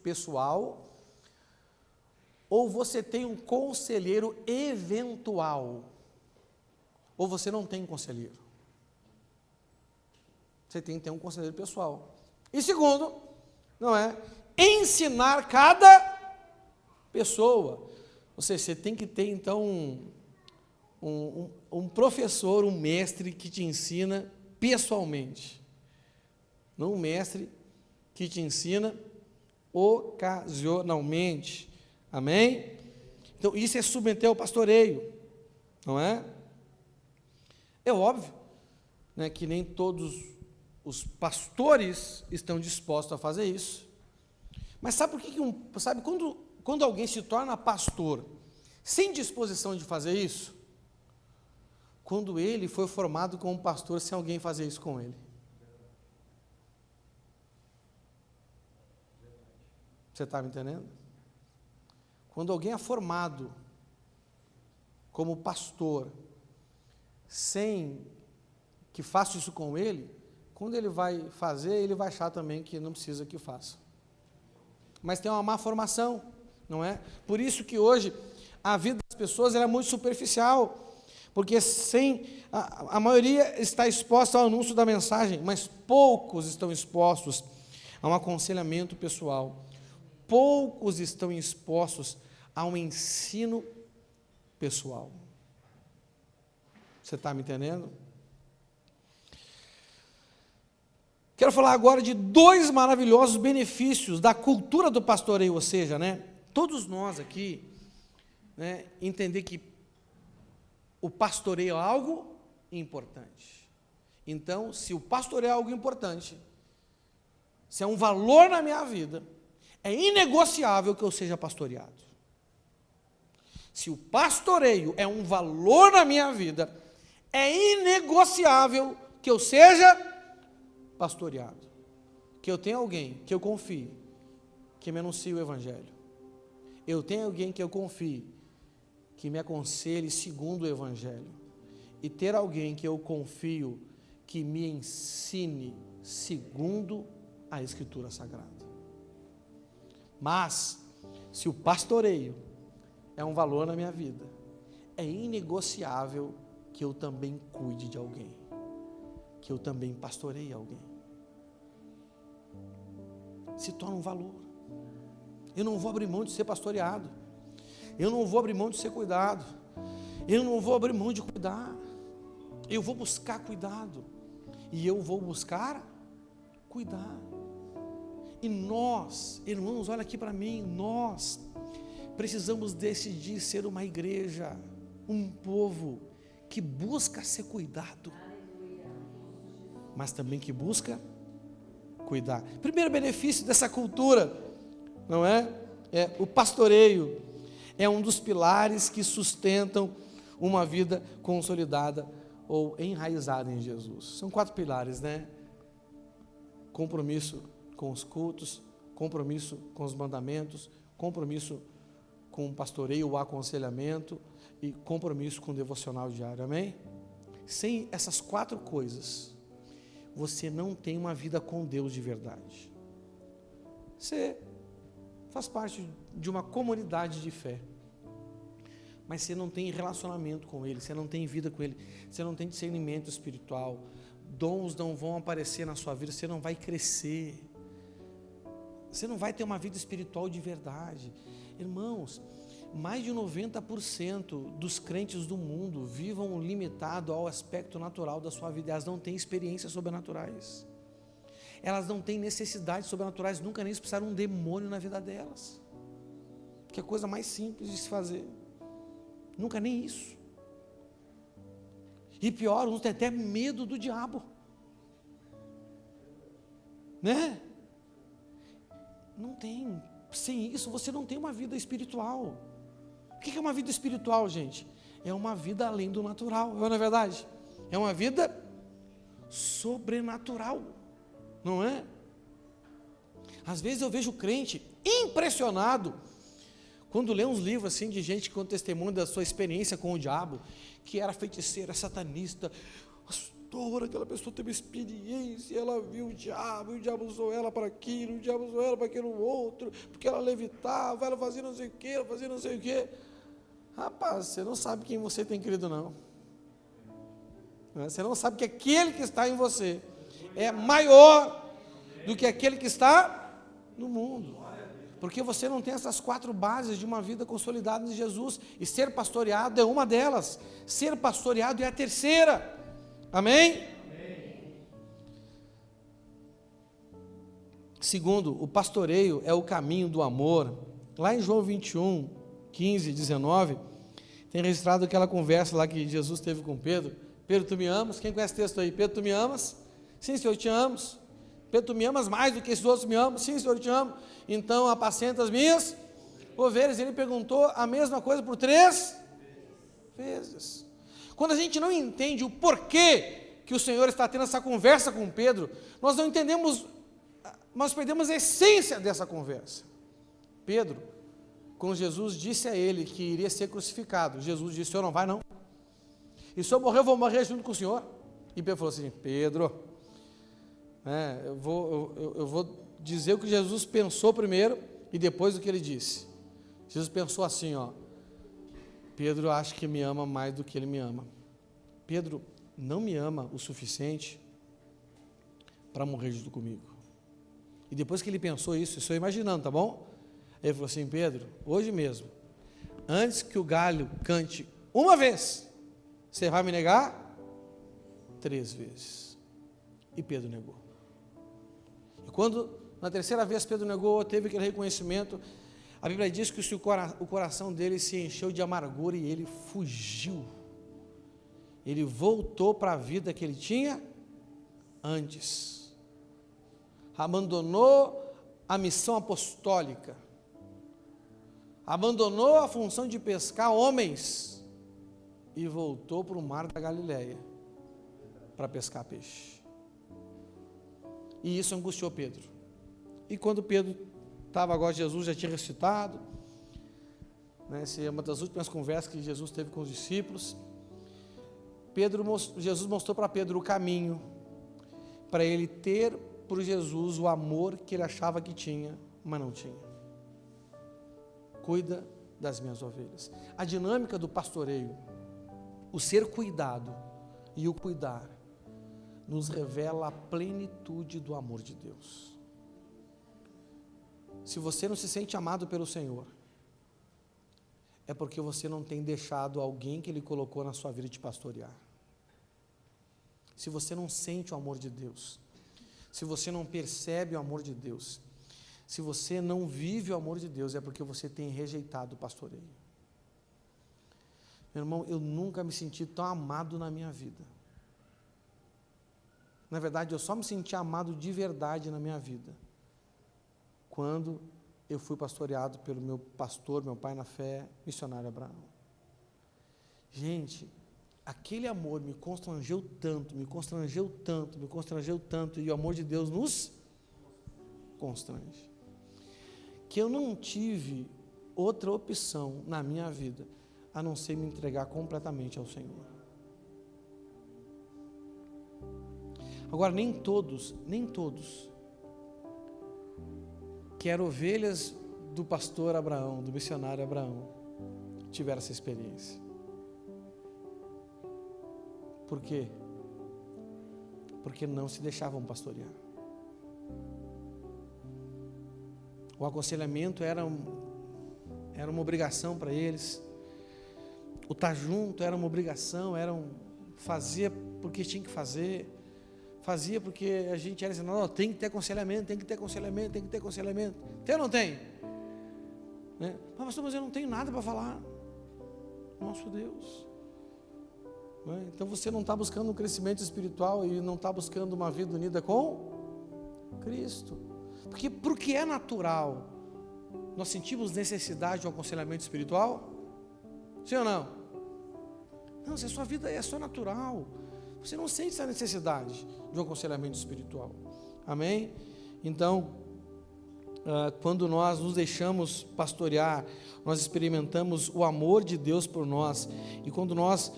pessoal ou você tem um conselheiro eventual? Ou você não tem conselheiro? Você tem que ter um conselheiro pessoal. E segundo, não é? Ensinar cada pessoa. Ou seja, você tem que ter, então, um professor, um mestre que te ensina pessoalmente. Não um mestre que te ensina ocasionalmente. Amém? Então, isso é submeter ao pastoreio, não é? É óbvio, né, que nem todos os pastores estão dispostos a fazer isso. Mas sabe por que sabe quando alguém se torna pastor sem disposição de fazer isso? Quando ele foi formado como pastor sem alguém fazer isso com ele. Você está me entendendo? Quando alguém é formado como pastor sem que faça isso com ele, quando ele vai fazer, ele vai achar também que não precisa que faça. Mas tem uma má formação, não é? Por isso que hoje a vida das pessoas é muito superficial, porque a maioria está exposta ao anúncio da mensagem, mas poucos estão expostos a um aconselhamento pessoal, poucos estão expostos a um ensino pessoal. Você está me entendendo? Quero falar agora de 2 maravilhosos benefícios da cultura do pastoreio, ou seja, né, todos nós aqui, né, entender que o pastoreio é algo importante. Então, se o pastoreio é algo importante, se é um valor na minha vida, é inegociável que eu seja pastoreado. Se o pastoreio é um valor na minha vida, é inegociável que eu seja pastoreado, que eu tenha alguém que eu confie, que me anuncie o Evangelho. Eu tenho alguém que eu confie, que me aconselhe segundo o Evangelho. E ter alguém que eu confio, que me ensine segundo a Escritura Sagrada. Mas, se o pastoreio é um valor na minha vida, é inegociável que eu também cuide de alguém, que eu também pastoreie alguém. Se torna um valor. Eu não vou abrir mão de ser pastoreado, eu não vou abrir mão de ser cuidado, eu não vou abrir mão de cuidar, eu vou buscar cuidado, e eu vou buscar cuidar. E nós, irmãos, olha aqui para mim, nós precisamos decidir ser uma igreja, um povo que busca ser cuidado, mas também que busca cuidar. Primeiro benefício dessa cultura, não é? É o pastoreio, é um dos pilares que sustentam uma vida consolidada ou enraizada em Jesus. São 4 pilares, né? Compromisso com os cultos, compromisso com os mandamentos, compromisso com o pastoreio, o aconselhamento e compromisso com o devocional diário, amém? Sem essas 4 coisas, você não tem uma vida com Deus de verdade. Você faz parte de uma comunidade de fé, mas você não tem relacionamento com Ele, você não tem vida com Ele, você não tem discernimento espiritual, dons não vão aparecer na sua vida, você não vai crescer, você não vai ter uma vida espiritual de verdade. Irmãos, mais de 90% dos crentes do mundo vivem limitado ao aspecto natural da sua vida, elas não têm experiências sobrenaturais, elas não têm necessidades sobrenaturais, nunca nem expulsaram um demônio na vida delas, que é a coisa mais simples de se fazer, nunca nem isso. E pior, uns têm até medo do diabo, né? Não tem. Sem isso você não tem uma vida espiritual. O que é uma vida espiritual, gente? É uma vida além do natural, não é verdade? É uma vida sobrenatural, não é? Às vezes eu vejo crente impressionado quando lê uns livros assim de gente que conta testemunho da sua experiência com o diabo, que era feiticeira, satanista. Pastor, aquela pessoa teve experiência, ela viu o diabo usou ela para aquilo, o diabo usou ela para aquilo outro, porque ela levitava, ela fazia não sei o que, ela fazia não sei o que. Rapaz, você não sabe quem você tem crido, não. Você não sabe que aquele que está em você é maior do que aquele que está no mundo. Porque você não tem essas 4 bases de uma vida consolidada em Jesus. E ser pastoreado é uma delas. Ser pastoreado é a terceira. Amém? Amém. Segundo, o pastoreio é o caminho do amor. Lá em João 21, 15, 19, tem registrado aquela conversa lá que Jesus teve com Pedro. Pedro, tu me amas? Quem conhece o texto aí? Pedro, tu me amas? Sim, Senhor, eu te amo. Pedro, tu me amas mais do que esses outros me amam? Sim, Senhor, eu te amo. Então, apacenta as minhas ovelhas. Ele perguntou a mesma coisa por 3 vezes. Quando a gente não entende o porquê que o Senhor está tendo essa conversa com Pedro, nós não entendemos, nós perdemos a essência dessa conversa. Pedro, quando Jesus disse a ele que iria ser crucificado, Jesus disse: o Senhor não vai não? E se eu morrer, eu vou morrer junto com o Senhor? E Pedro falou assim: Pedro, eu vou dizer o que Jesus pensou primeiro e depois o que ele disse. Jesus pensou assim, Pedro acha que me ama mais do que ele me ama. Pedro não me ama o suficiente para morrer junto comigo. E depois que ele pensou isso, estou imaginando, tá bom? Ele falou assim: Pedro, hoje mesmo, antes que o galho cante uma vez, você vai me negar 3 vezes. E Pedro negou. E quando na 3ª vez Pedro negou, teve aquele reconhecimento, a Bíblia diz que o coração dele se encheu de amargura e ele fugiu. Ele voltou para a vida que ele tinha antes. Abandonou a missão apostólica. abandonou a função de pescar homens e voltou para o mar da Galileia para pescar peixe. E isso angustiou Pedro. E quando Pedro estava agora, Jesus já tinha ressuscitado, né, essa é uma das últimas conversas que Jesus teve com os discípulos. Jesus mostrou para Pedro o caminho para ele ter por Jesus o amor que ele achava que tinha, mas não tinha. Cuida das minhas ovelhas. A dinâmica do pastoreio, o ser cuidado e o cuidar, nos revela a plenitude do amor de Deus. Se você não se sente amado pelo Senhor, é porque você não tem deixado alguém que Ele colocou na sua vida te pastorear. Se você não sente o amor de Deus, se você não percebe o amor de Deus, se você não vive o amor de Deus, é porque você tem rejeitado o pastoreio. Meu irmão, eu nunca me senti tão amado na minha vida. Na verdade, eu só me senti amado de verdade na minha vida quando eu fui pastoreado pelo meu pastor, meu pai na fé, missionário Abraão. Gente, aquele amor me constrangeu tanto, e o amor de Deus nos constrange, que eu não tive outra opção na minha vida, a não ser me entregar completamente ao Senhor. Agora, nem todos, que eram ovelhas do pastor Abraão, do missionário Abraão, tiveram essa experiência. Por quê? Porque não se deixavam pastorear. O aconselhamento era uma obrigação para eles. O estar junto era uma obrigação, fazia porque tinha que fazer. Fazia porque a gente era ensinado, tem que ter aconselhamento. Tem ou não tem? Né? Mas eu não tenho nada para falar. Nosso Deus. Né? Então você não está buscando um crescimento espiritual e não está buscando uma vida unida com Cristo. Porque é natural. Nós sentimos necessidade de um aconselhamento espiritual? Sim ou não? Não, se a sua vida é só natural, você não sente essa necessidade de um aconselhamento espiritual. Amém? Então, quando nós nos deixamos pastorear, nós experimentamos o amor de Deus por nós. E quando nós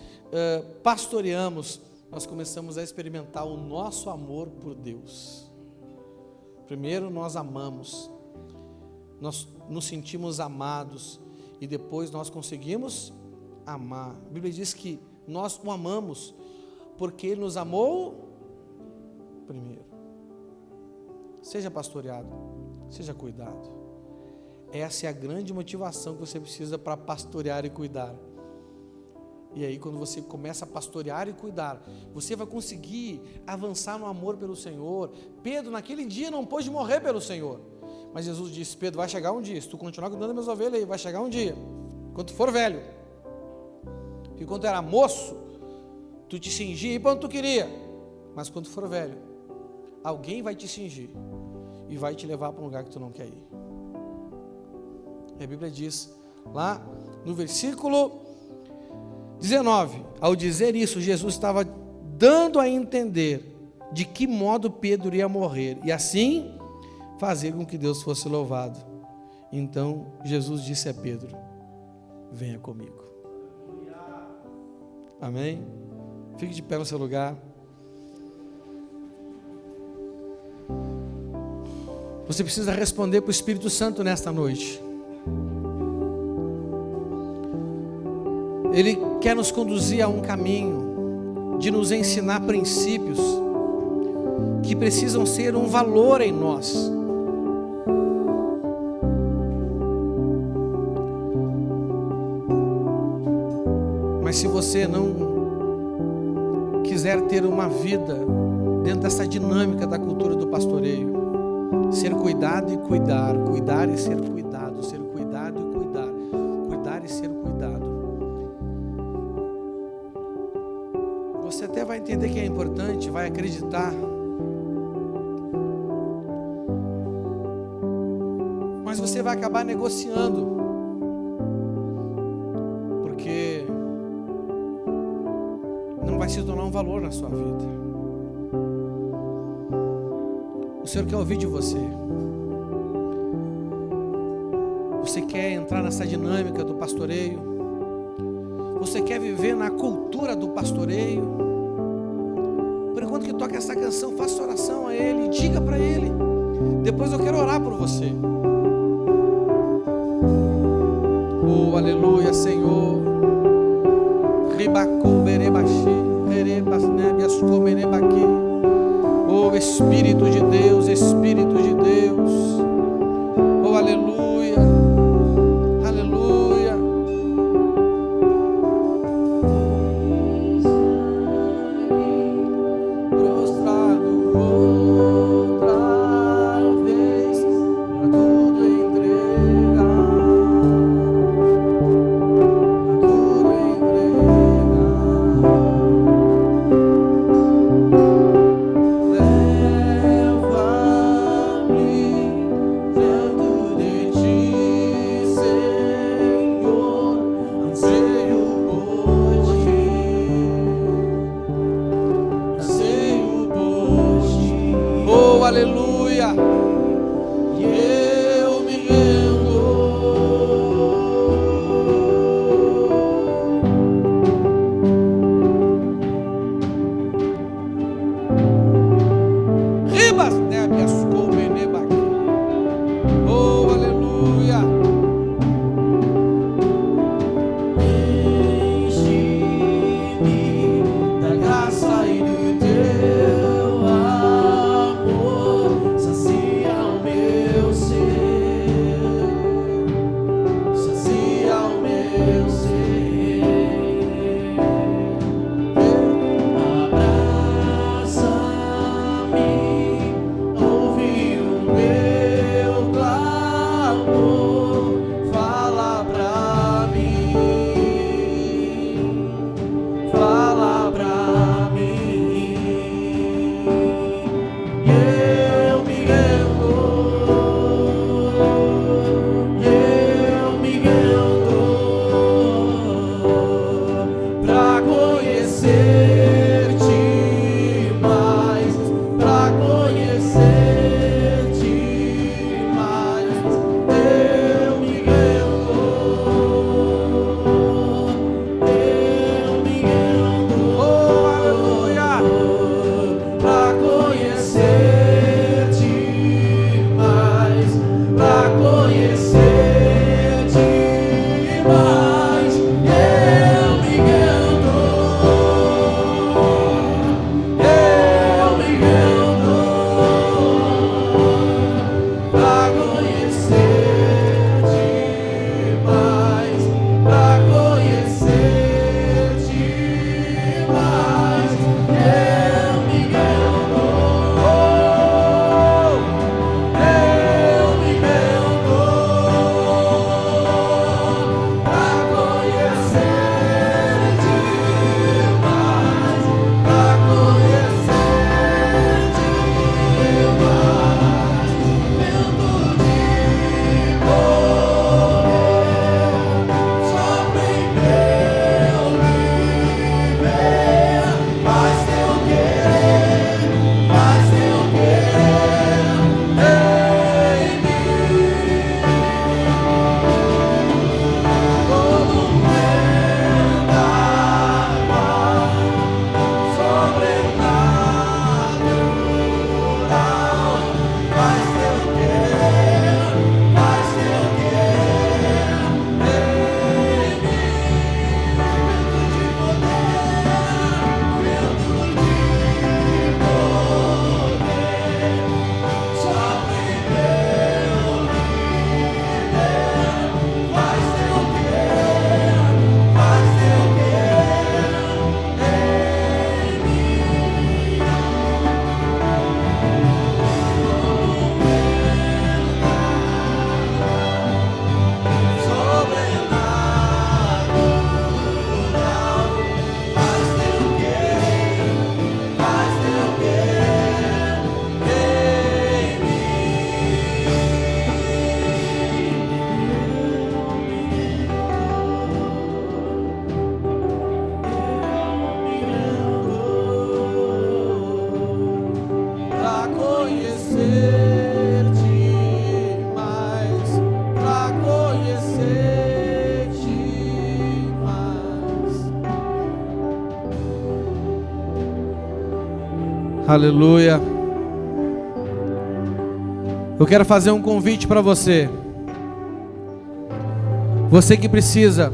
pastoreamos, nós começamos a experimentar o nosso amor por Deus. Primeiro nós amamos, nós nos sentimos amados, e depois nós conseguimos amar. A Bíblia diz que nós o amamos porque Ele nos amou primeiro. Seja pastoreado, seja cuidado. Essa é a grande motivação que você precisa para pastorear e cuidar. E aí, quando você começa a pastorear e cuidar, você vai conseguir avançar no amor pelo Senhor. Pedro, naquele dia, não pôde morrer pelo Senhor. Mas Jesus disse: Pedro, vai chegar um dia, se tu continuar cuidando das minhas ovelhas aí, vai chegar um dia, quando tu for velho. Porque quando tu era moço, tu te cingia e quando tu queria. Mas quando tu for velho, alguém vai te cingir e vai te levar para um lugar que tu não quer ir. E a Bíblia diz, lá no versículo 19, ao dizer isso, Jesus estava dando a entender de que modo Pedro ia morrer, e assim fazer com que Deus fosse louvado. Então Jesus disse a Pedro: venha comigo. Amém? Fique de pé no seu lugar. Você precisa responder para o Espírito Santo nesta noite. Ele quer nos conduzir a um caminho de nos ensinar princípios que precisam ser um valor em nós. Mas se você não quiser ter uma vida dentro dessa dinâmica da cultura do pastoreio, ser cuidado e cuidar, cuidar e ser cuidado, ser cuidado e cuidar, cuidar e ser cuidado, você até vai entender que é importante, vai acreditar, mas você vai acabar negociando vai se tornar um valor na sua vida. O Senhor quer ouvir de você. Você quer entrar nessa dinâmica do pastoreio? Você quer viver na cultura do pastoreio? Por enquanto que toca essa canção, faça oração a Ele, diga para Ele. Depois eu quero orar por você. Oh, aleluia, Senhor. Oh, Espírito de Deus, Espírito de Deus. Oh, aleluia, aleluia. Prostrado outra vez, pra tudo entregar, pra tudo entregar. Leva-me Aleluia. Eu quero fazer um convite para você. Você que precisa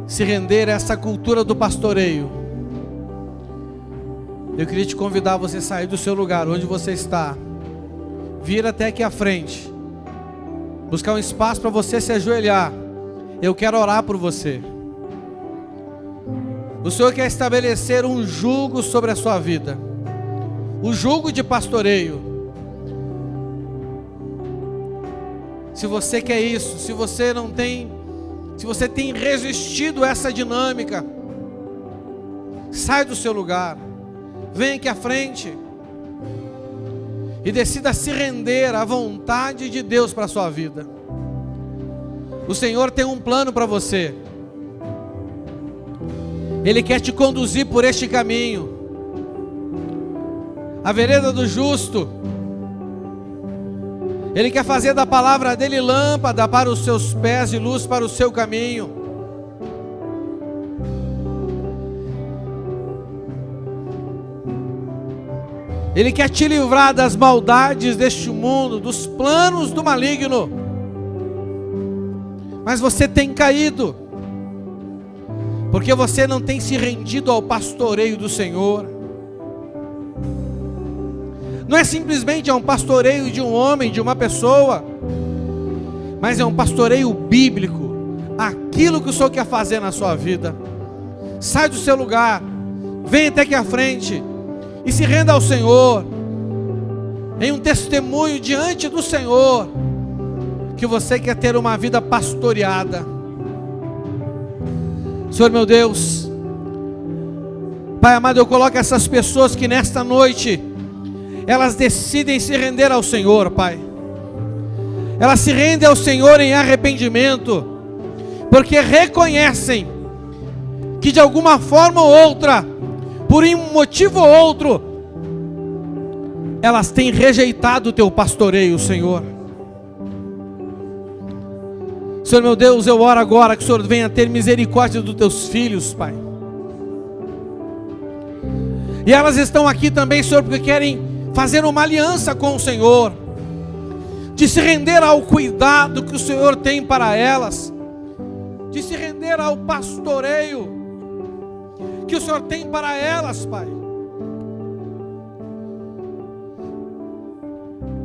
se render a essa cultura do pastoreio. Eu queria te convidar a você sair do seu lugar, onde você está, vir até aqui à frente, buscar um espaço para você se ajoelhar. Eu quero orar por você. O Senhor quer estabelecer um jugo sobre a sua vida, o jugo de pastoreio. Se você quer isso, se você tem resistido a essa dinâmica, sai do seu lugar, vem aqui à frente e decida se render à vontade de Deus para a sua vida. O Senhor tem um plano para você. Ele quer te conduzir por este caminho, a vereda do justo. Ele quer fazer da palavra dele lâmpada para os seus pés e luz para o seu caminho. Ele quer te livrar das maldades deste mundo, dos planos do maligno. Mas você tem caído, porque você não tem se rendido ao pastoreio do Senhor. Não é simplesmente um pastoreio de um homem, de uma pessoa, mas é um pastoreio bíblico, aquilo que o Senhor quer fazer na sua vida. Sai do seu lugar, vem até aqui à frente e se renda ao Senhor, em um testemunho diante do Senhor, que você quer ter uma vida pastoreada. Senhor meu Deus, Pai amado, eu coloco essas pessoas que nesta noite elas decidem se render ao Senhor, Pai. Elas se rendem ao Senhor em arrependimento, porque reconhecem que de alguma forma ou outra, por um motivo ou outro, elas têm rejeitado o teu pastoreio, Senhor. Senhor meu Deus, eu oro agora que o Senhor venha ter misericórdia dos teus filhos, Pai. E elas estão aqui também, Senhor, porque querem fazer uma aliança com o Senhor, de se render ao cuidado que o Senhor tem para elas, de se render ao pastoreio que o Senhor tem para elas, Pai.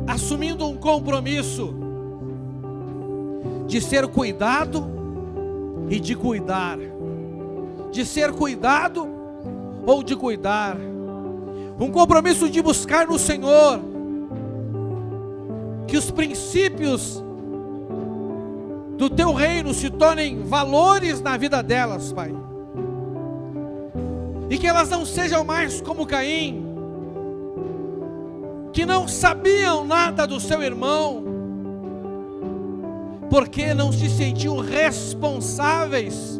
Assumindo um compromisso de ser cuidado e de cuidar, de ser cuidado ou de cuidar, um compromisso de buscar no Senhor que os princípios do teu reino se tornem valores na vida delas, Pai, e que elas não sejam mais como Caim, que não sabiam nada do seu irmão, porque não se sentiam responsáveis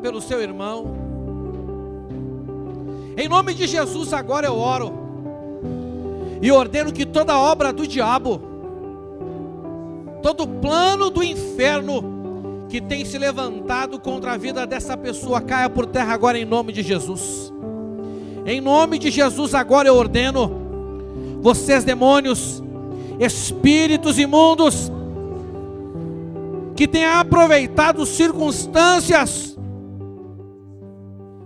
pelo seu irmão. Em nome de Jesus agora eu oro e ordeno que toda obra do diabo, todo plano do inferno que tem se levantado contra a vida dessa pessoa caia por terra agora em nome de Jesus. Em nome de Jesus agora eu ordeno, vocês demônios, espíritos imundos, que têm aproveitado circunstâncias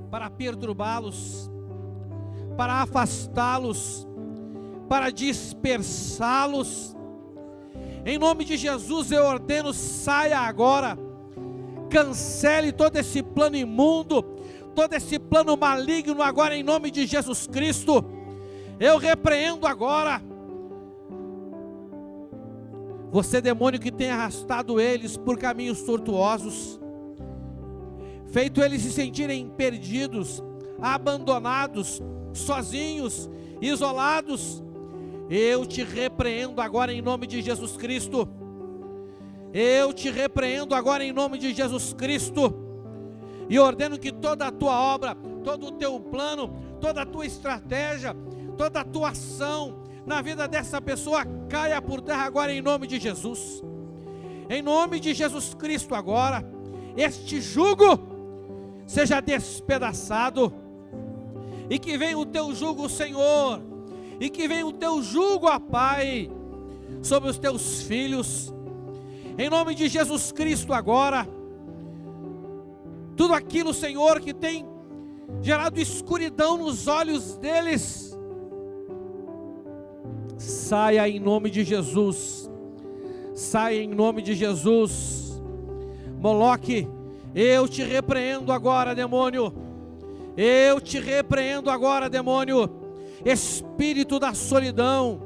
para perturbá-los, para afastá-los, para dispersá-los, em nome de Jesus eu ordeno, saia agora, cancele todo esse plano imundo, todo esse plano maligno agora em nome de Jesus Cristo. Eu repreendo agora você, demônio, que tem arrastado eles por caminhos tortuosos, feito eles se sentirem perdidos, abandonados, sozinhos, isolados. Eu te repreendo agora em nome de Jesus Cristo. Eu te repreendo agora em nome de Jesus Cristo. E ordeno que toda a tua obra, todo o teu plano, toda a tua estratégia, toda a tua ação na vida dessa pessoa caia por terra agora em nome de Jesus. Em nome de Jesus Cristo agora, este jugo seja despedaçado. E que venha o teu jugo, Senhor. E que venha o teu jugo, ó Pai, sobre os teus filhos. Em nome de Jesus Cristo agora. Tudo aquilo, Senhor, que tem gerado escuridão nos olhos deles, saia em nome de Jesus. Saia em nome de Jesus. Moloque, eu te repreendo agora, demônio. Eu te repreendo agora, demônio. Espírito da solidão,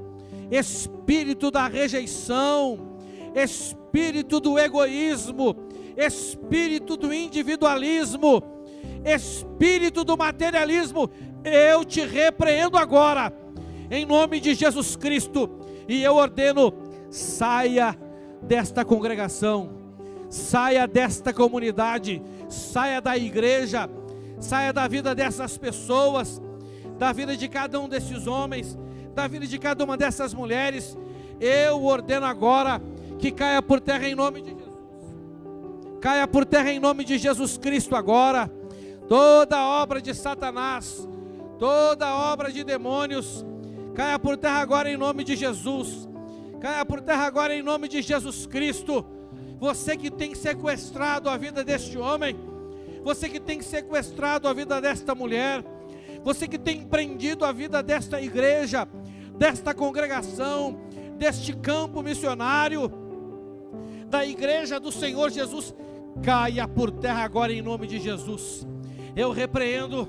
espírito da rejeição, espírito do egoísmo, espírito do individualismo, espírito do materialismo, eu te repreendo agora, em nome de Jesus Cristo, e eu ordeno: saia desta congregação, saia desta comunidade, saia da igreja, saia da vida dessas pessoas, da vida de cada um desses homens, da vida de cada uma dessas mulheres. Eu ordeno agora que caia por terra em nome de Jesus. Caia por terra em nome de Jesus Cristo agora. Toda obra de Satanás, toda obra de demônios, caia por terra agora em nome de Jesus. Caia por terra agora em nome de Jesus Cristo. Você que tem sequestrado a vida deste homem, você que tem sequestrado a vida desta mulher, você que tem prendido a vida desta igreja, desta congregação, deste campo missionário, da igreja do Senhor Jesus, caia por terra agora em nome de Jesus. Eu repreendo,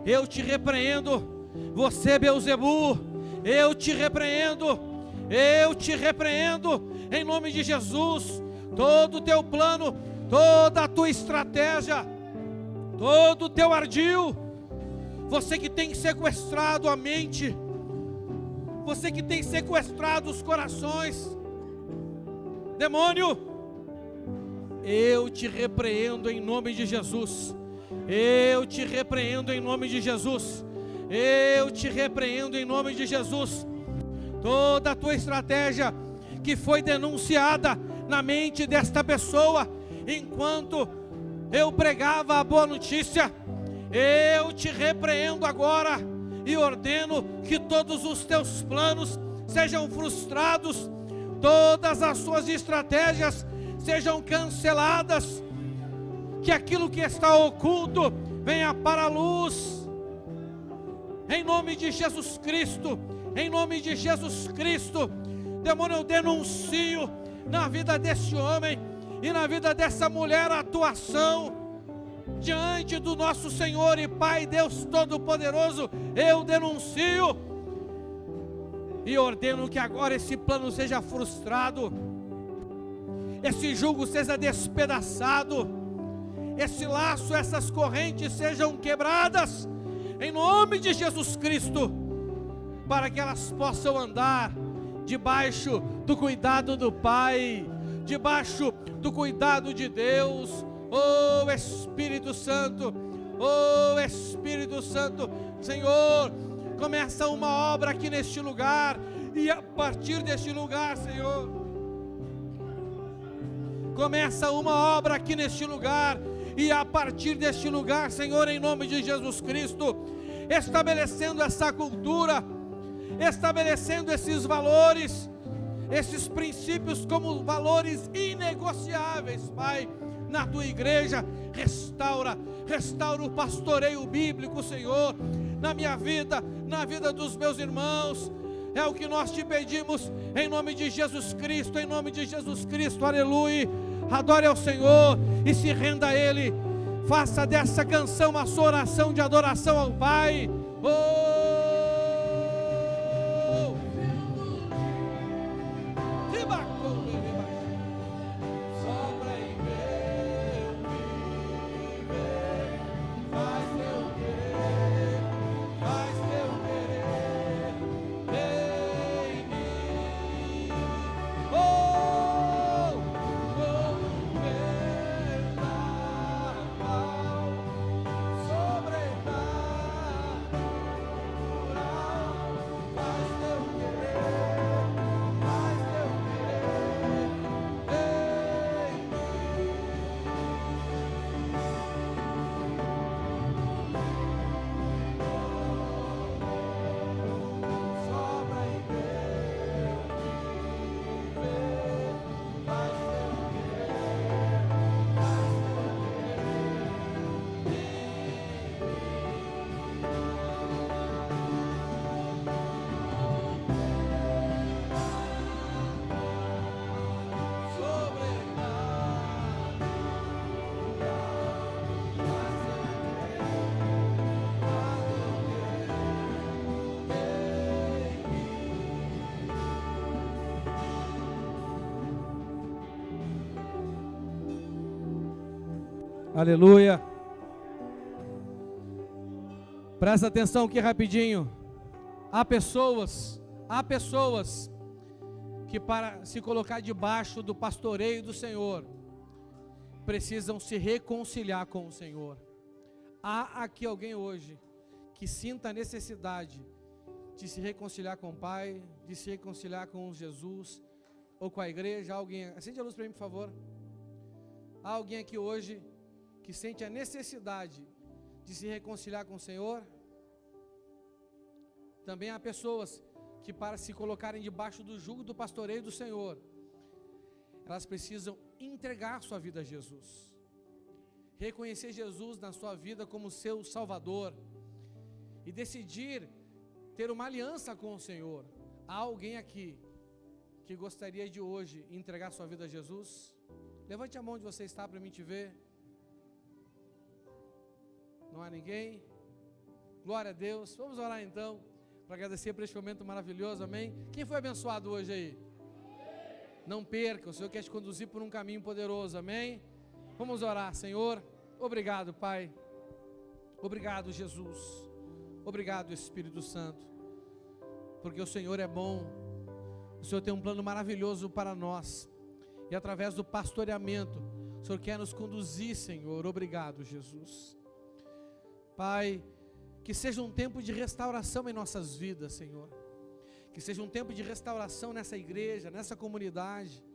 eu te repreendo, você Beelzebu, eu te repreendo, em nome de Jesus, todo o teu plano, toda a tua estratégia, todo o teu ardil, você que tem sequestrado a mente, você que tem sequestrado os corações, demônio, eu te repreendo em nome de Jesus. Eu te repreendo em nome de Jesus. Eu te repreendo em nome de Jesus. Toda a tua estratégia que foi denunciada na mente desta pessoa, enquanto eu pregava a boa notícia, eu te repreendo agora e ordeno que todos os teus planos sejam frustrados, todas as suas estratégias sejam canceladas, que aquilo que está oculto venha para a luz, em nome de Jesus Cristo, em nome de Jesus Cristo. Demônio, eu denuncio na vida desse homem e na vida dessa mulher a atuação diante do nosso Senhor e Pai Deus Todo-Poderoso. Eu denuncio e ordeno que agora esse plano seja frustrado, esse jugo seja despedaçado, esse laço, essas correntes sejam quebradas, em nome de Jesus Cristo, para que elas possam andar debaixo do cuidado do Pai, debaixo do cuidado de Deus. Oh Espírito Santo, oh Espírito Santo, Senhor, começa uma obra aqui neste lugar, e a partir deste lugar, Senhor, começa uma obra aqui neste lugar, e a partir deste lugar, Senhor, em nome de Jesus Cristo, estabelecendo essa cultura, estabelecendo esses valores, esses princípios como valores inegociáveis, Pai, na tua igreja. Restaura o pastoreio bíblico, Senhor, na minha vida, na vida dos meus irmãos. É o que nós te pedimos, em nome de Jesus Cristo, em nome de Jesus Cristo, aleluia. Adore ao Senhor e se renda a Ele. Faça dessa canção uma sua oração de adoração ao Pai. Oh! Aleluia. Presta atenção aqui rapidinho. Há pessoas que para se colocar debaixo do pastoreio do Senhor, precisam se reconciliar com o Senhor. Há aqui alguém hoje que sinta a necessidade de se reconciliar com o Pai, de se reconciliar com Jesus, ou com a igreja. Alguém, acende a luz para mim, por favor. Há alguém aqui hoje que sente a necessidade de se reconciliar com o Senhor? Também há pessoas que para se colocarem debaixo do jugo do pastoreio do Senhor, elas precisam entregar sua vida a Jesus, reconhecer Jesus na sua vida como seu Salvador e decidir ter uma aliança com o Senhor. Há alguém aqui que gostaria de hoje entregar sua vida a Jesus? Levante a mão onde você está para mim te ver. Não há ninguém? Glória a Deus. Vamos orar então, para agradecer por este momento maravilhoso, amém? Quem foi abençoado hoje aí? Não perca, o Senhor quer te conduzir por um caminho poderoso, amém? Vamos orar. Senhor, obrigado, Pai. Obrigado, Jesus. Obrigado, Espírito Santo, porque o Senhor é bom. O Senhor tem um plano maravilhoso para nós, e através do pastoreamento, o Senhor quer nos conduzir, Senhor. Obrigado, Jesus. Pai, que seja um tempo de restauração em nossas vidas, Senhor. Que seja um tempo de restauração nessa igreja, nessa comunidade,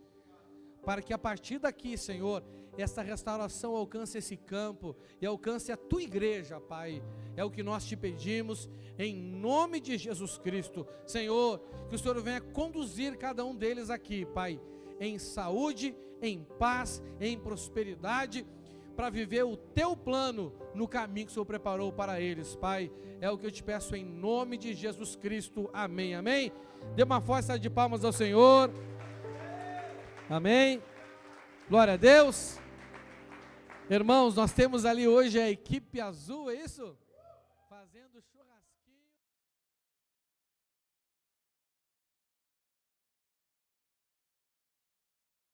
para que a partir daqui, Senhor, essa restauração alcance esse campo e alcance a Tua igreja, Pai. É o que nós te pedimos, em nome de Jesus Cristo. Senhor, que o Senhor venha conduzir cada um deles aqui, Pai, em saúde, em paz, em prosperidade, para viver o Teu plano no caminho que o Senhor preparou para eles, Pai. É o que eu te peço em nome de Jesus Cristo, amém, amém. Dê uma força de palmas ao Senhor, amém, glória a Deus. Irmãos, nós temos ali hoje a equipe azul, é isso? Fazendo churrasco.